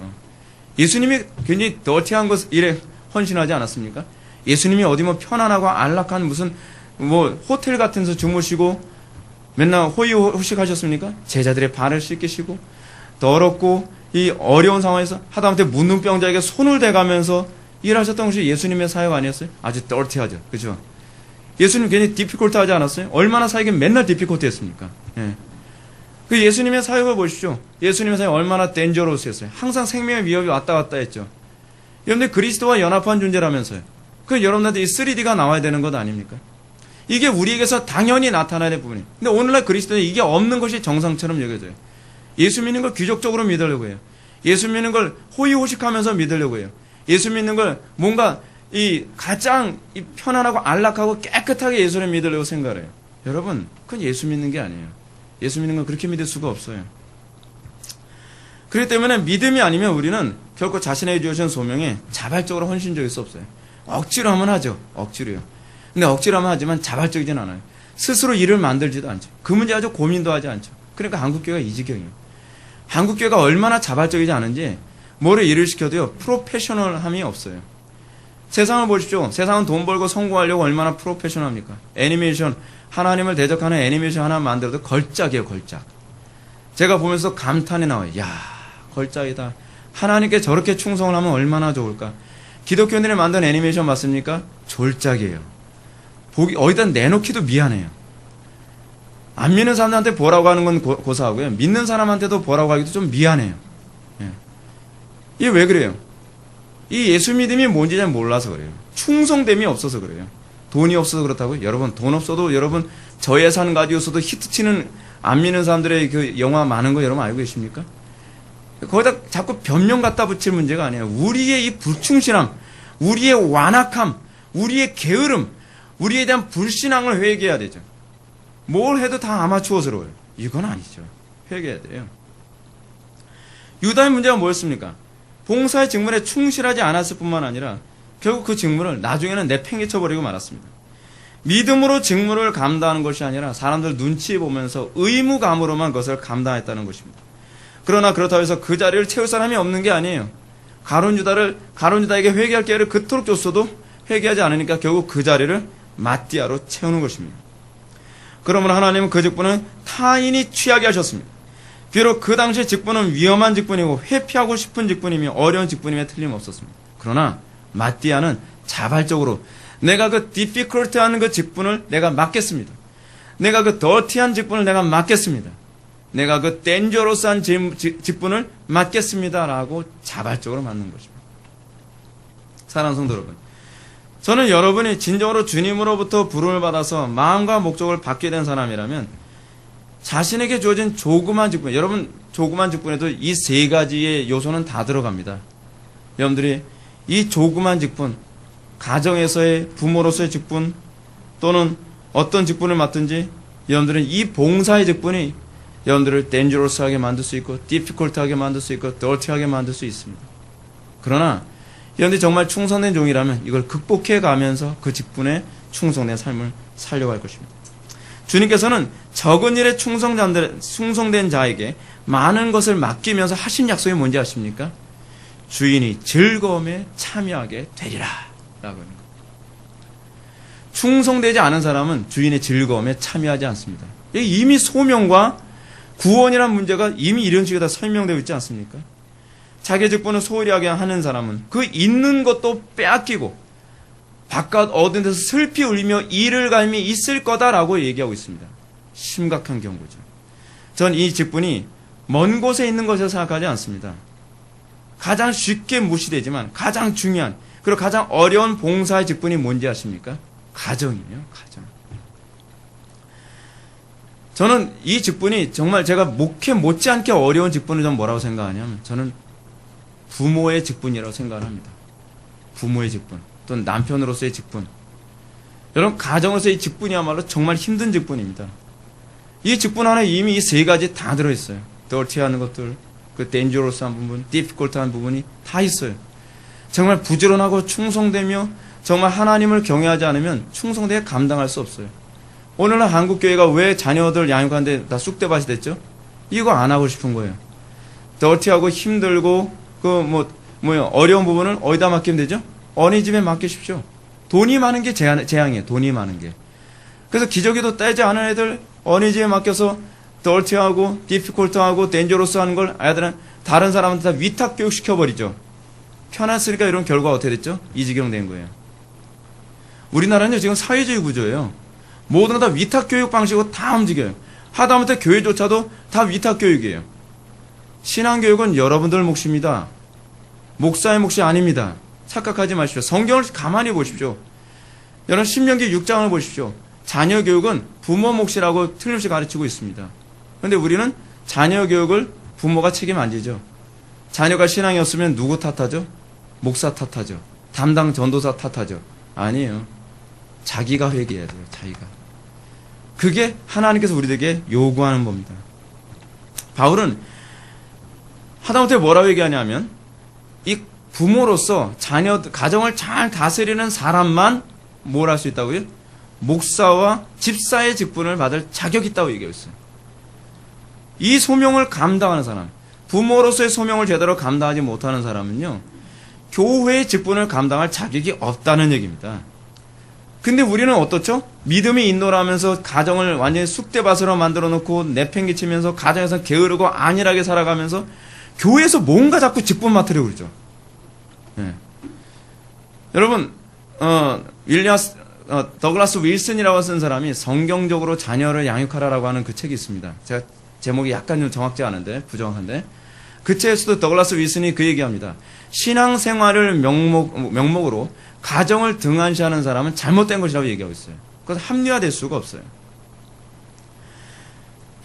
예수님이 굉장히 dirty한 것 일에 헌신하지 않았습니까? 예수님이 어디 뭐 편안하고 안락한 무슨 뭐 호텔 같은 데서 주무시고 맨날 호의호식하셨습니까? 제자들의 발을 씻기시고 더럽고 이 어려운 상황에서 하다못해 문둥병자에게 손을 대가면서 일하셨던 것이 예수님의 사역 아니었어요? 아주 dirty하죠. 그죠? 예수님 괜히 디피콜트 하지 않았어요? 얼마나 사역이 맨날 디피콜트 했습니까? 예. 그 예수님의 사역을 보십시오. 예수님의 사역 얼마나 덴저러스였어요. 항상 생명의 위협이 왔다 갔다 했죠. 여러분들 그리스도와 연합한 존재라면서요. 그 여러분들한테 이 3D가 나와야 되는 것 아닙니까? 이게 우리에게서 당연히 나타나야 될 부분이에요. 근데 오늘날 그리스도는 이게 없는 것이 정상처럼 여겨져요. 예수 믿는 걸 귀족적으로 믿으려고 해요. 예수 믿는 걸 호의호식하면서 믿으려고 해요. 예수 믿는 걸 뭔가 이 가장 편안하고 안락하고 깨끗하게 예수를 믿으려고 생각해요. 여러분, 그건 예수 믿는 게 아니에요. 예수 믿는 건 그렇게 믿을 수가 없어요. 그렇기 때문에 믿음이 아니면 우리는 결코 자신에게 주어진 소명에 자발적으로 헌신적일 수 없어요. 억지로 하면 하죠. 억지로요. 근데 억지로 하면 하지만 자발적이진 않아요. 스스로 일을 만들지도 않죠. 그 문제 아주 고민도 하지 않죠. 그러니까 한국교회가 이 지경이에요. 한국교회가 얼마나 자발적이지 않은지 뭐를 일을 시켜도요. 프로페셔널함이 없어요. 세상을 보십시오. 세상은 돈 벌고 성공하려고 얼마나 프로페셔널합니까? 애니메이션, 하나님을 대적하는 애니메이션 하나 만들어도 걸작이에요. 걸작. 제가 보면서 감탄이 나와요. 야, 걸작이다. 하나님께 저렇게 충성을 하면 얼마나 좋을까? 기독교인들이 만든 애니메이션 맞습니까? 졸작이에요. 어디다 내놓기도 미안해요. 안 믿는 사람한테 보라고 하는 건 고사하고요. 믿는 사람한테도 보라고 하기도 좀 미안해요. 예. 이게 왜 그래요? 이 예수 믿음이 뭔지 잘 몰라서 그래요. 충성됨이 없어서 그래요. 돈이 없어서 그렇다고요? 여러분, 돈 없어도 여러분 저 예산 가지고서도 히트치는 안 믿는 사람들의 그 영화 많은 거 여러분 알고 계십니까? 거기다 자꾸 변명 갖다 붙일 문제가 아니에요. 우리의 이 불충실함, 우리의 완악함, 우리의 게으름, 우리에 대한 불신앙을 회개해야 되죠. 뭘 해도 다 아마추어스러워요. 이건 아니죠. 회개해야 돼요. 유다의 문제가 뭐였습니까? 봉사의 직분에 충실하지 않았을 뿐만 아니라 결국 그 직무를 나중에는 내팽개쳐버리고 말았습니다. 믿음으로 직무를 감당하는 것이 아니라 사람들 눈치 보면서 의무감으로만 그것을 감당했다는 것입니다. 그러나 그렇다고 해서 그 자리를 채울 사람이 없는 게 아니에요. 가룟 유다에게 회개할 기회를 그토록 줬어도 회개하지 않으니까 결국 그 자리를 마띠아로 채우는 것입니다. 그러므로 하나님은 그 직분은 타인이 취하게 하셨습니다. 비록 그 당시의 직분은 위험한 직분이고 회피하고 싶은 직분이며 어려운 직분임에 틀림없었습니다. 그러나 마띠아는 자발적으로 내가 그 디피컬트한 그 직분을 내가 맡겠습니다. 내가 그 더티한 직분을 내가 맡겠습니다. 내가 그 덴저러스한 직분을 맡겠습니다라고 자발적으로 맡는 것입니다. 사랑하는 성도 여러분, 저는 여러분이 진정으로 주님으로부터 부름을 받아서 마음과 목적을 받게 된 사람이라면 자신에게 주어진 조그만 직분, 여러분 조그만 직분에도 이 세 가지의 요소는 다 들어갑니다. 여러분들이 이 조그만 직분, 가정에서의 부모로서의 직분 또는 어떤 직분을 맡든지 여러분들은 이 봉사의 직분이 여러분들을 덴저러스하게 만들 수 있고 디피컬트하게 만들 수 있고 더티하게 만들 수 있습니다. 그러나 여러분들이 정말 충성된 종이라면 이걸 극복해 가면서 그 직분에 충성된 삶을 살려갈 것입니다. 주님께서는 적은 일에 충성된 자에게 많은 것을 맡기면서 하신 약속이 뭔지 아십니까? 주인이 즐거움에 참여하게 되리라 라고 하는 겁니다. 충성되지 않은 사람은 주인의 즐거움에 참여하지 않습니다. 이미 소명과 구원이라는 문제가 이미 이런 식으로 다 설명되어 있지 않습니까? 자기 직분을 소홀히 하게 하는 사람은 그 있는 것도 빼앗기고 바깥 어떤 데서 슬피 울리며 이를 갈미 있을 거다라고 얘기하고 있습니다. 심각한 경고죠. 전 이 직분이 먼 곳에 있는 것을 생각하지 않습니다. 가장 쉽게 무시되지만 가장 중요한 그리고 가장 어려운 봉사의 직분이 뭔지 아십니까? 가정이에요. 가정. 저는 이 직분이 정말 제가 목회 못지않게 어려운 직분을 전 뭐라고 생각하냐면 저는 부모의 직분이라고 생각을 합니다. 부모의 직분 또는 남편으로서의 직분. 여러분 가정으로서의 이 직분이야말로 정말 힘든 직분입니다. 이 직분 안에 이미 이 세 가지 다 들어있어요. 더티하는 것들, 그 덴저러스한 부분, 디피컬트한 부분이 다 있어요. 정말 부지런하고 충성되며 정말 하나님을 경외하지 않으면 충성되게 감당할 수 없어요. 오늘날 한국교회가 왜 자녀들 양육하는데 다 쑥대밭이 됐죠? 이거 안 하고 싶은 거예요. 더티하고 힘들고, 어려운 부분을 어디다 맡기면 되죠? 어린이집에 맡기십시오. 돈이 많은 게 재앙이에요. 돈이 많은 게. 그래서 기저귀도 떼지 않은 애들 어린이집에 맡겨서 더티하고, 디피콜트하고, 덴저로스한 걸 아이들은 다른 사람한테 다 위탁 교육 시켜버리죠. 편했으니까 이런 결과가 어떻게 됐죠? 이 지경 된 거예요. 우리나라는 지금 사회주의 구조예요. 모든 다 위탁 교육 방식으로 다 움직여요. 하다못해 교회조차도 다 위탁 교육이에요. 신앙교육은 여러분들 몫입니다. 목사의 몫이 아닙니다. 착각하지 마십시오. 성경을 가만히 보십시오. 여러분 신명기 6장을 보십시오. 자녀 교육은 부모 몫이라고 틀림없이 가르치고 있습니다. 그런데 우리는 자녀 교육을 부모가 책임 안 지죠. 자녀가 신앙이 없으면 누구 탓하죠? 목사 탓하죠. 담당 전도사 탓하죠. 아니에요. 자기가 회개해야 돼요. 자기가. 그게 하나님께서 우리에게 요구하는 겁니다. 바울은 하다못해 뭐라고 얘기하냐면 이 부모로서 자녀, 가정을 잘 다스리는 사람만 뭘 할 수 있다고요? 목사와 집사의 직분을 받을 자격이 있다고 얘기하고 있어요. 이 소명을 감당하는 사람, 부모로서의 소명을 제대로 감당하지 못하는 사람은요, 교회의 직분을 감당할 자격이 없다는 얘기입니다. 근데 우리는 어떻죠? 믿음이 인도하면서 가정을 완전히 쑥대밭으로 만들어 놓고 내팽개치면서 가정에서 게으르고 안일하게 살아가면서 교회에서 뭔가 자꾸 직분 맡으려고 그러죠. 네. 여러분, 더글라스 윌슨이라고 쓴 사람이 성경적으로 자녀를 양육하라라고 하는 그 책이 있습니다. 제가 제목이 약간 좀 정확지 않은데, 부정한데. 그 책에서도 더글라스 윌슨이 그 얘기합니다. 신앙생활을 명목으로 가정을 등한시하는 사람은 잘못된 것이라고 얘기하고 있어요. 그것은 합리화될 수가 없어요.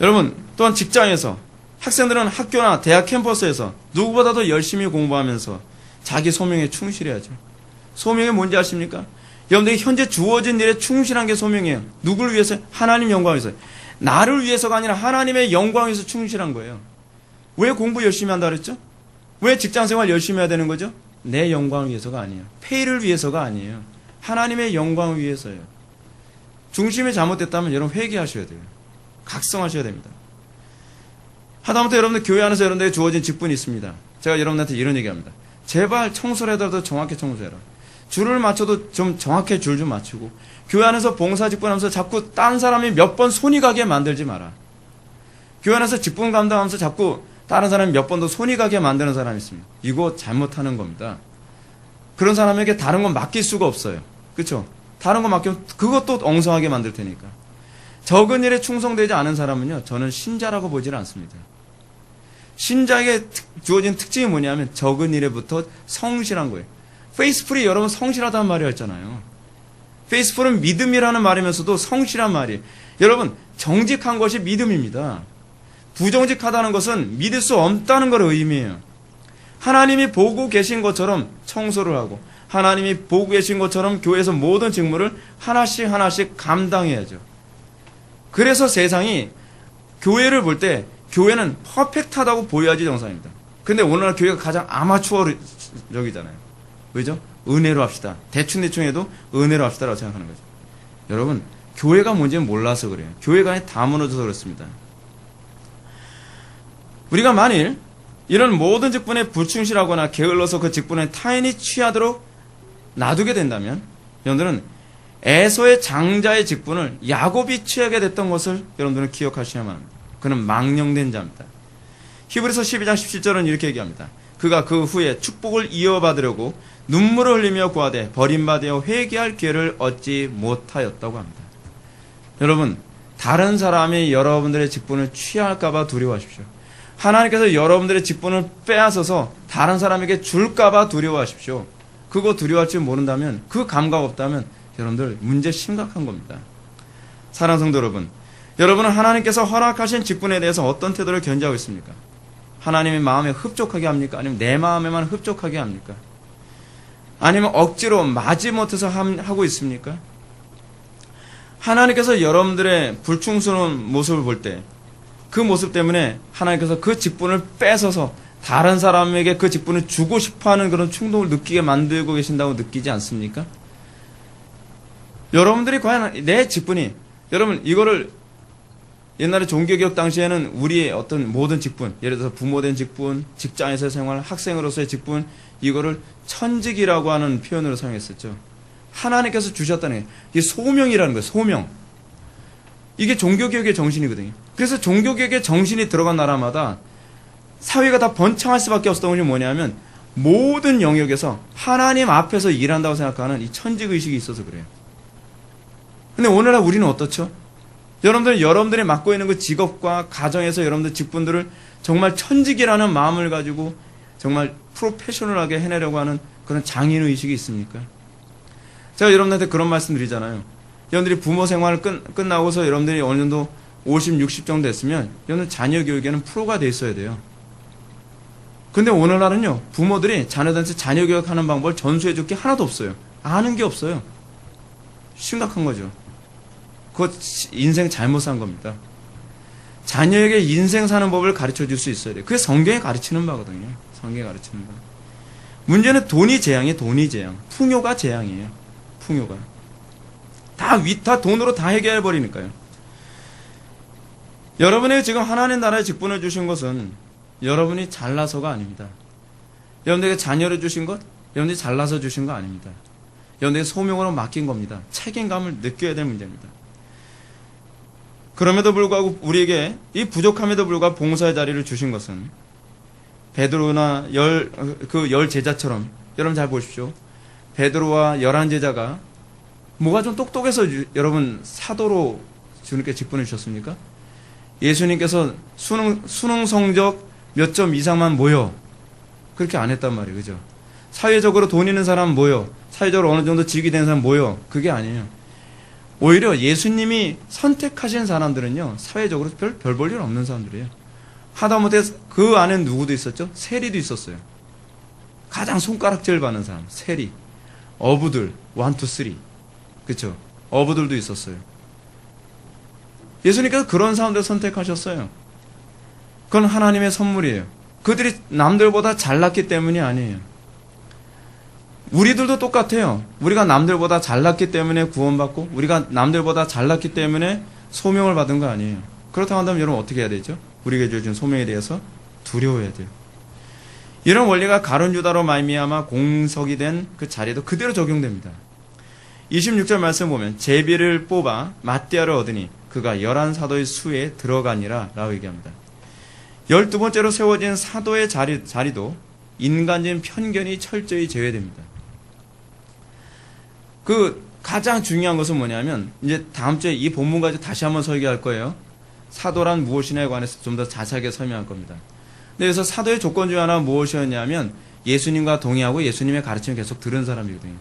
여러분, 또한 직장에서 학생들은 학교나 대학 캠퍼스에서 누구보다도 열심히 공부하면서 자기 소명에 충실해야죠. 소명이 뭔지 아십니까? 여러분들이 현재 주어진 일에 충실한 게 소명이에요. 누구를 위해서? 하나님 영광을 위해서. 나를 위해서가 아니라 하나님의 영광을 위해서 충실한 거예요. 왜 공부 열심히 한다 그랬죠? 왜 직장생활 열심히 해야 되는 거죠? 내 영광을 위해서가 아니에요. 페이를 위해서가 아니에요. 하나님의 영광을 위해서예요. 중심이 잘못됐다면 여러분 회개하셔야 돼요. 각성하셔야 됩니다. 하다못해 여러분들 교회 안에서 여러분들에게 주어진 직분이 있습니다. 제가 여러분한테 이런 얘기합니다. 제발 청소를 하더라도 정확히 청소해라. 줄을 맞춰도 좀 정확히 줄 좀 맞추고, 교회 안에서 봉사 직분하면서 자꾸 딴 사람이 몇 번 손이 가게 만들지 마라. 교회 안에서 직분 감당하면서 자꾸 다른 사람이 몇 번 더 손이 가게 만드는 사람이 있습니다. 이거 잘못하는 겁니다. 그런 사람에게 다른 건 맡길 수가 없어요. 그렇죠? 다른 거 맡기면 그것도 엉성하게 만들 테니까. 적은 일에 충성되지 않은 사람은요, 저는 신자라고 보지는 않습니다. 신자에게 주어진 특징이 뭐냐면 적은 일에부터 성실한 거예요. 페이스풀이 여러분 성실하다는 말이 했잖아요. 페이스풀은 믿음이라는 말이면서도 성실한 말이에요. 여러분, 정직한 것이 믿음입니다. 부정직하다는 것은 믿을 수 없다는 걸 의미해요. 하나님이 보고 계신 것처럼 청소를 하고, 하나님이 보고 계신 것처럼 교회에서 모든 직무를 하나씩 하나씩 감당해야죠. 그래서 세상이 교회를 볼 때 교회는 퍼펙트하다고 보여야지 정상입니다. 근데 오늘날 교회가 가장 아마추어적이잖아요. 왜죠? 은혜로 합시다. 대충 해도 은혜로 합시다라고 생각하는 거죠. 여러분, 교회가 뭔지는 몰라서 그래요. 교회가 다 무너져서 그렇습니다. 우리가 만일 이런 모든 직분에 불충실하거나 게을러서 그 직분에 타인이 취하도록 놔두게 된다면, 여러분들은 에서의 장자의 직분을 야곱이 취하게 됐던 것을 여러분들은 기억하셔야만 합니다. 그는 망령된 자입니다. 히브리서 12장 17절은 이렇게 얘기합니다. 그가 그 후에 축복을 이어받으려고 눈물을 흘리며 구하되 버림받아 회개할 기회를 얻지 못하였다고 합니다. 여러분, 다른 사람이 여러분들의 직분을 취할까봐 두려워하십시오. 하나님께서 여러분들의 직분을 빼앗아서 다른 사람에게 줄까봐 두려워하십시오. 그거 두려워할 줄 모른다면, 그 감각 없다면 여러분들 문제 심각한 겁니다. 사랑하는 성도 여러분, 여러분은 하나님께서 허락하신 직분에 대해서 어떤 태도를 견지하고 있습니까? 하나님의 마음에 흡족하게 합니까? 아니면 내 마음에만 흡족하게 합니까? 아니면 억지로 마지못해서 하고 있습니까? 하나님께서 여러분들의 불충스러운 모습을 볼 때 그 모습 때문에 하나님께서 그 직분을 뺏어서 다른 사람에게 그 직분을 주고 싶어하는 그런 충동을 느끼게 만들고 계신다고 느끼지 않습니까? 여러분들이 과연 내 직분이, 여러분, 이거를 옛날에 종교개혁 당시에는 우리의 어떤 모든 직분, 예를 들어서 부모된 직분, 직장에서의 생활, 학생으로서의 직분, 이거를 천직이라고 하는 표현으로 사용했었죠. 하나님께서 주셨다는 게 이게 소명이라는 거예요. 소명. 이게 종교개혁의 정신이거든요. 그래서 종교개혁의 정신이 들어간 나라마다 사회가 다 번창할 수밖에 없었던 것이 뭐냐면 모든 영역에서 하나님 앞에서 일한다고 생각하는 이 천직의식이 있어서 그래요. 근데 오늘날 우리는 어떻죠? 여러분들이 맡고 있는 그 직업과 가정에서 여러분들 직분들을 정말 천직이라는 마음을 가지고 정말 프로페셔널하게 해내려고 하는 그런 장인의식이 있습니까? 제가 여러분들한테 그런 말씀 드리잖아요. 여러분들이 부모 생활을 끝나고서 여러분들이 어느 정도 50, 60 정도 됐으면 여러분 자녀 교육에는 프로가 돼 있어야 돼요. 근데 오늘날은요, 부모들이 자녀들한테 자녀 교육하는 방법을 전수해 줄 게 하나도 없어요. 아는 게 없어요. 심각한 거죠. 그거 인생 잘못 산 겁니다. 자녀에게 인생 사는 법을 가르쳐 줄 수 있어야 돼요. 그게 성경에 가르치는 바거든요. 성경에 가르치는 바. 문제는 돈이 재앙이에요. 돈이 재앙. 풍요가 재앙이에요. 풍요가. 다 돈으로 다 해결해버리니까요. 여러분에게 지금 하나님 나라의 직분을 주신 것은 여러분이 잘나서가 아닙니다. 여러분에게 자녀를 주신 것, 여러분이 잘나서 주신 거 아닙니다. 여러분에게 소명으로 맡긴 겁니다. 책임감을 느껴야 될 문제입니다. 그럼에도 불구하고 우리에게 이 부족함에도 불구하고 봉사의 자리를 주신 것은 베드로나 열 제자처럼, 여러분 잘 보십시오. 베드로와 11제자가 뭐가 좀 똑똑해서 여러분 사도로 주님께 직분을 주셨습니까? 예수님께서 수능 성적 몇 점 이상만 모여. 그렇게 안 했단 말이에요. 그죠? 사회적으로 돈 있는 사람 모여. 사회적으로 어느 정도 직위 된 사람 모여. 그게 아니에요. 오히려 예수님이 선택하신 사람들은요, 사회적으로 별 볼 일 없는 사람들이에요. 하다못해 그 안에 누구도 있었죠? 세리도 있었어요. 가장 손가락질 받는 사람, 세리. 어부들, 1, 2, 3. 그쵸? 어부들도 있었어요. 예수님께서 그런 사람들 선택하셨어요. 그건 하나님의 선물이에요. 그들이 남들보다 잘났기 때문이 아니에요. 우리들도 똑같아요. 우리가 남들보다 잘났기 때문에 구원받고 우리가 남들보다 잘났기 때문에 소명을 받은 거 아니에요. 그렇다고 한다면 여러분 어떻게 해야 되죠? 우리에게 주어진 소명에 대해서 두려워해야 돼요. 이런 원리가 가룟 유다로 말미암아 공석이 된 그 자리에도 그대로 적용됩니다. 26절 말씀 보면 제비를 뽑아 마띠아를 얻으니 그가 11사도의 수에 들어가니라 라고 얘기합니다. 12번째로 세워진 사도의 자리도 인간적인 편견이 철저히 제외됩니다. 그 가장 중요한 것은 뭐냐면 이제 다음 주에 이 본문 가지고 다시 한번 설교할 거예요. 사도란 무엇이냐에 관해서 좀 더 자세하게 설명할 겁니다. 근데 여기서 사도의 조건 중 하나가 무엇이었냐면 예수님과 동의하고 예수님의 가르침을 계속 들은 사람이거든요.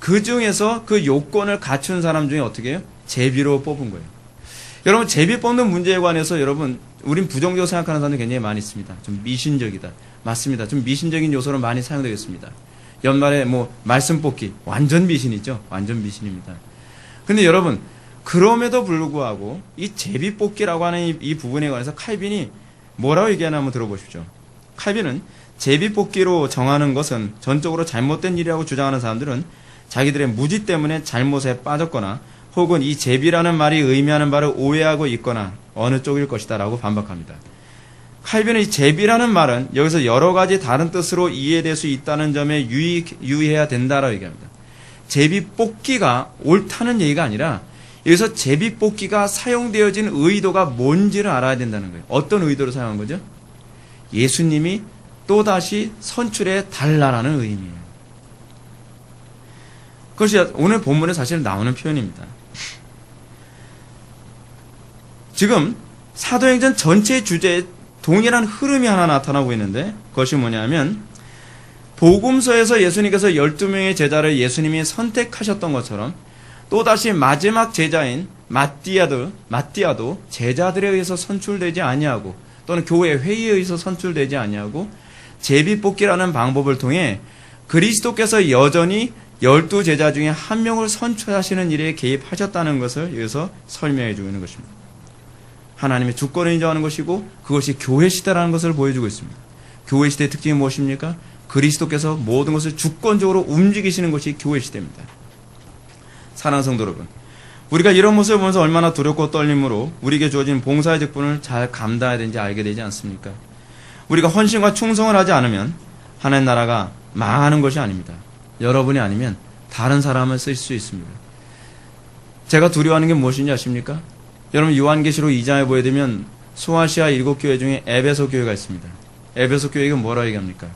그 중에서 그 요건을 갖춘 사람 중에 어떻게 해요? 제비로 뽑은 거예요. 여러분 제비 뽑는 문제에 관해서 여러분 우린 부정적으로 생각하는 사람들이 굉장히 많이 있습니다. 좀 미신적이다. 맞습니다. 좀 미신적인 요소로 많이 사용되겠습니다. 연말에 말씀 뽑기 완전 미신이죠. 완전 미신입니다. 근데 여러분 그럼에도 불구하고 이 제비 뽑기라고 하는 이 부분에 관해서 칼빈이 뭐라고 얘기하나 한번 들어보십시오. 칼빈은 제비 뽑기로 정하는 것은 전적으로 잘못된 일이라고 주장하는 사람들은 자기들의 무지 때문에 잘못에 빠졌거나 혹은 이 제비라는 말이 의미하는 바를 오해하고 있거나 어느 쪽일 것이다 라고 반박합니다. 칼빈은 이 제비라는 말은 여기서 여러 가지 다른 뜻으로 이해될 수 있다는 점에 유의해야 된다라고 얘기합니다. 제비 뽑기가 옳다는 얘기가 아니라 여기서 제비 뽑기가 사용되어진 의도가 뭔지를 알아야 된다는 거예요. 어떤 의도로 사용한 거죠? 예수님이 또다시 선출해 달라라는 의미예요. 그것이 오늘 본문에 사실 나오는 표현입니다. 지금 사도행전 전체의 주제에 동일한 흐름이 하나 나타나고 있는데 그것이 뭐냐면 복음서에서 예수님께서 12명의 제자를 예수님이 선택하셨던 것처럼 또다시 마지막 제자인 마띠아도 제자들에 의해서 선출되지 아니하고 또는 교회 회의에 의해서 선출되지 아니하고 제비뽑기라는 방법을 통해 그리스도께서 여전히 12제자 중에 한 명을 선출하시는 일에 개입하셨다는 것을 여기서 설명해 주고 있는 것입니다. 하나님의 주권을 인정하는 것이고 그것이 교회 시대라는 것을 보여주고 있습니다. 교회 시대의 특징이 무엇입니까? 그리스도께서 모든 것을 주권적으로 움직이시는 것이 교회 시대입니다. 사랑하는 성도 여러분, 우리가 이런 모습을 보면서 얼마나 두렵고 떨림으로 우리에게 주어진 봉사의 직분을 잘 감당해야 되는지 알게 되지 않습니까? 우리가 헌신과 충성을 하지 않으면 하나님 나라가 망하는 것이 아닙니다. 여러분이 아니면 다른 사람을 쓸 수 있습니다. 제가 두려워하는 게 무엇인지 아십니까? 여러분 요한계시록 2장에 보게 되면 소아시아 7교회 중에 에베소 교회가 있습니다. 에베소 교회가 뭐라 얘기합니까?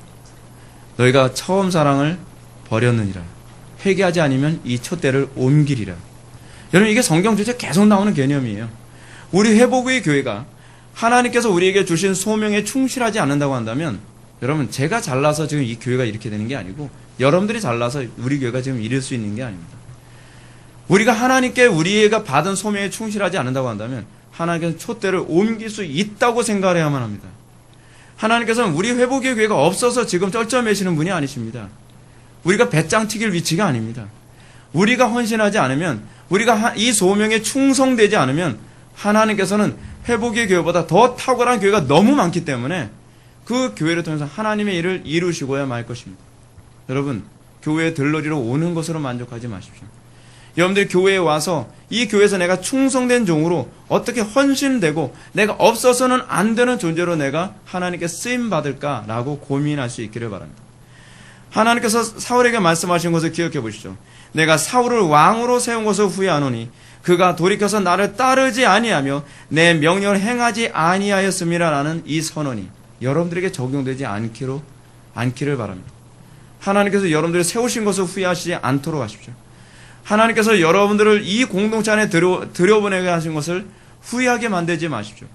너희가 처음 사랑을 버렸느니라. 회개하지 않으면 이 촛대를 옮기리라. 여러분 이게 성경 전체에 계속 나오는 개념이에요. 우리 회복의 교회가 하나님께서 우리에게 주신 소명에 충실하지 않는다고 한다면 여러분 제가 잘나서 지금 이 교회가 이렇게 되는 게 아니고 여러분들이 잘나서 우리 교회가 지금 이럴 수 있는 게 아닙니다. 우리가 하나님께 우리가 받은 소명에 충실하지 않는다고 한다면 하나님께서는 촛대를 옮길 수 있다고 생각해야만 합니다. 하나님께서는 우리 회복의 교회가 없어서 지금 쩔쩔매시는 분이 아니십니다. 우리가 배짱 튀길 위치가 아닙니다. 우리가 헌신하지 않으면 우리가 이 소명에 충성되지 않으면 하나님께서는 회복의 교회보다 더 탁월한 교회가 너무 많기 때문에 그 교회를 통해서 하나님의 일을 이루시고야 말 것입니다. 여러분 교회에 들러리로 오는 것으로 만족하지 마십시오. 여러분들이 교회에 와서 이 교회에서 내가 충성된 종으로 어떻게 헌신되고 내가 없어서는 안 되는 존재로 내가 하나님께 쓰임받을까라고 고민할 수 있기를 바랍니다. 하나님께서 사울에게 말씀하신 것을 기억해 보시죠. 내가 사울을 왕으로 세운 것을 후회하노니 그가 돌이켜서 나를 따르지 아니하며 내 명령을 행하지 아니하였음이라라는 이 선언이 여러분들에게 적용되지 않기를 바랍니다. 하나님께서 여러분들이 세우신 것을 후회하시지 않도록 하십시오. 하나님께서 여러분들을 이 공동체 안에 들여보내게 하신 것을 후회하게 만들지 마십시오.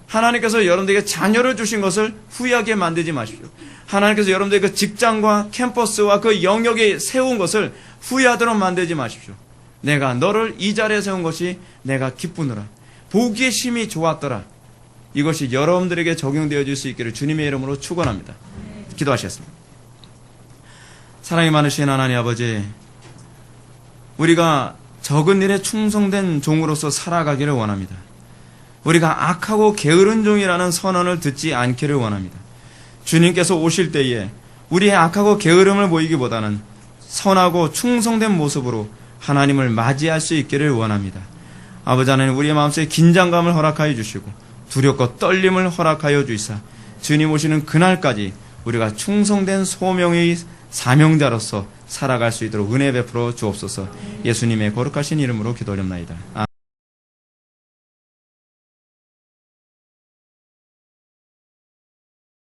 하나님께서 여러분들에게 자녀를 주신 것을 후회하게 만들지 마십시오. 하나님께서 여러분들의 그 직장과 캠퍼스와 그 영역에 세운 것을 후회하도록 만들지 마십시오. 내가 너를 이 자리에 세운 것이 내가 기쁘노라. 보기에 심히 좋았더라. 이것이 여러분들에게 적용되어질 수 있기를 주님의 이름으로 축원합니다. 기도하시겠습니다. 사랑이 많으신 하나님 아버지, 우리가 적은 일에 충성된 종으로서 살아가기를 원합니다. 우리가 악하고 게으른 종이라는 선언을 듣지 않기를 원합니다. 주님께서 오실 때에 우리의 악하고 게으름을 보이기보다는 선하고 충성된 모습으로 하나님을 맞이할 수 있기를 원합니다. 아버지 하나님, 우리의 마음속에 긴장감을 허락하여 주시고 두렵고 떨림을 허락하여 주시사 주님 오시는 그날까지 우리가 충성된 소명의 사명자로서 살아갈 수 있도록 은혜 베풀어 주옵소서. 예수님의 거룩하신 이름으로 기도드립니다.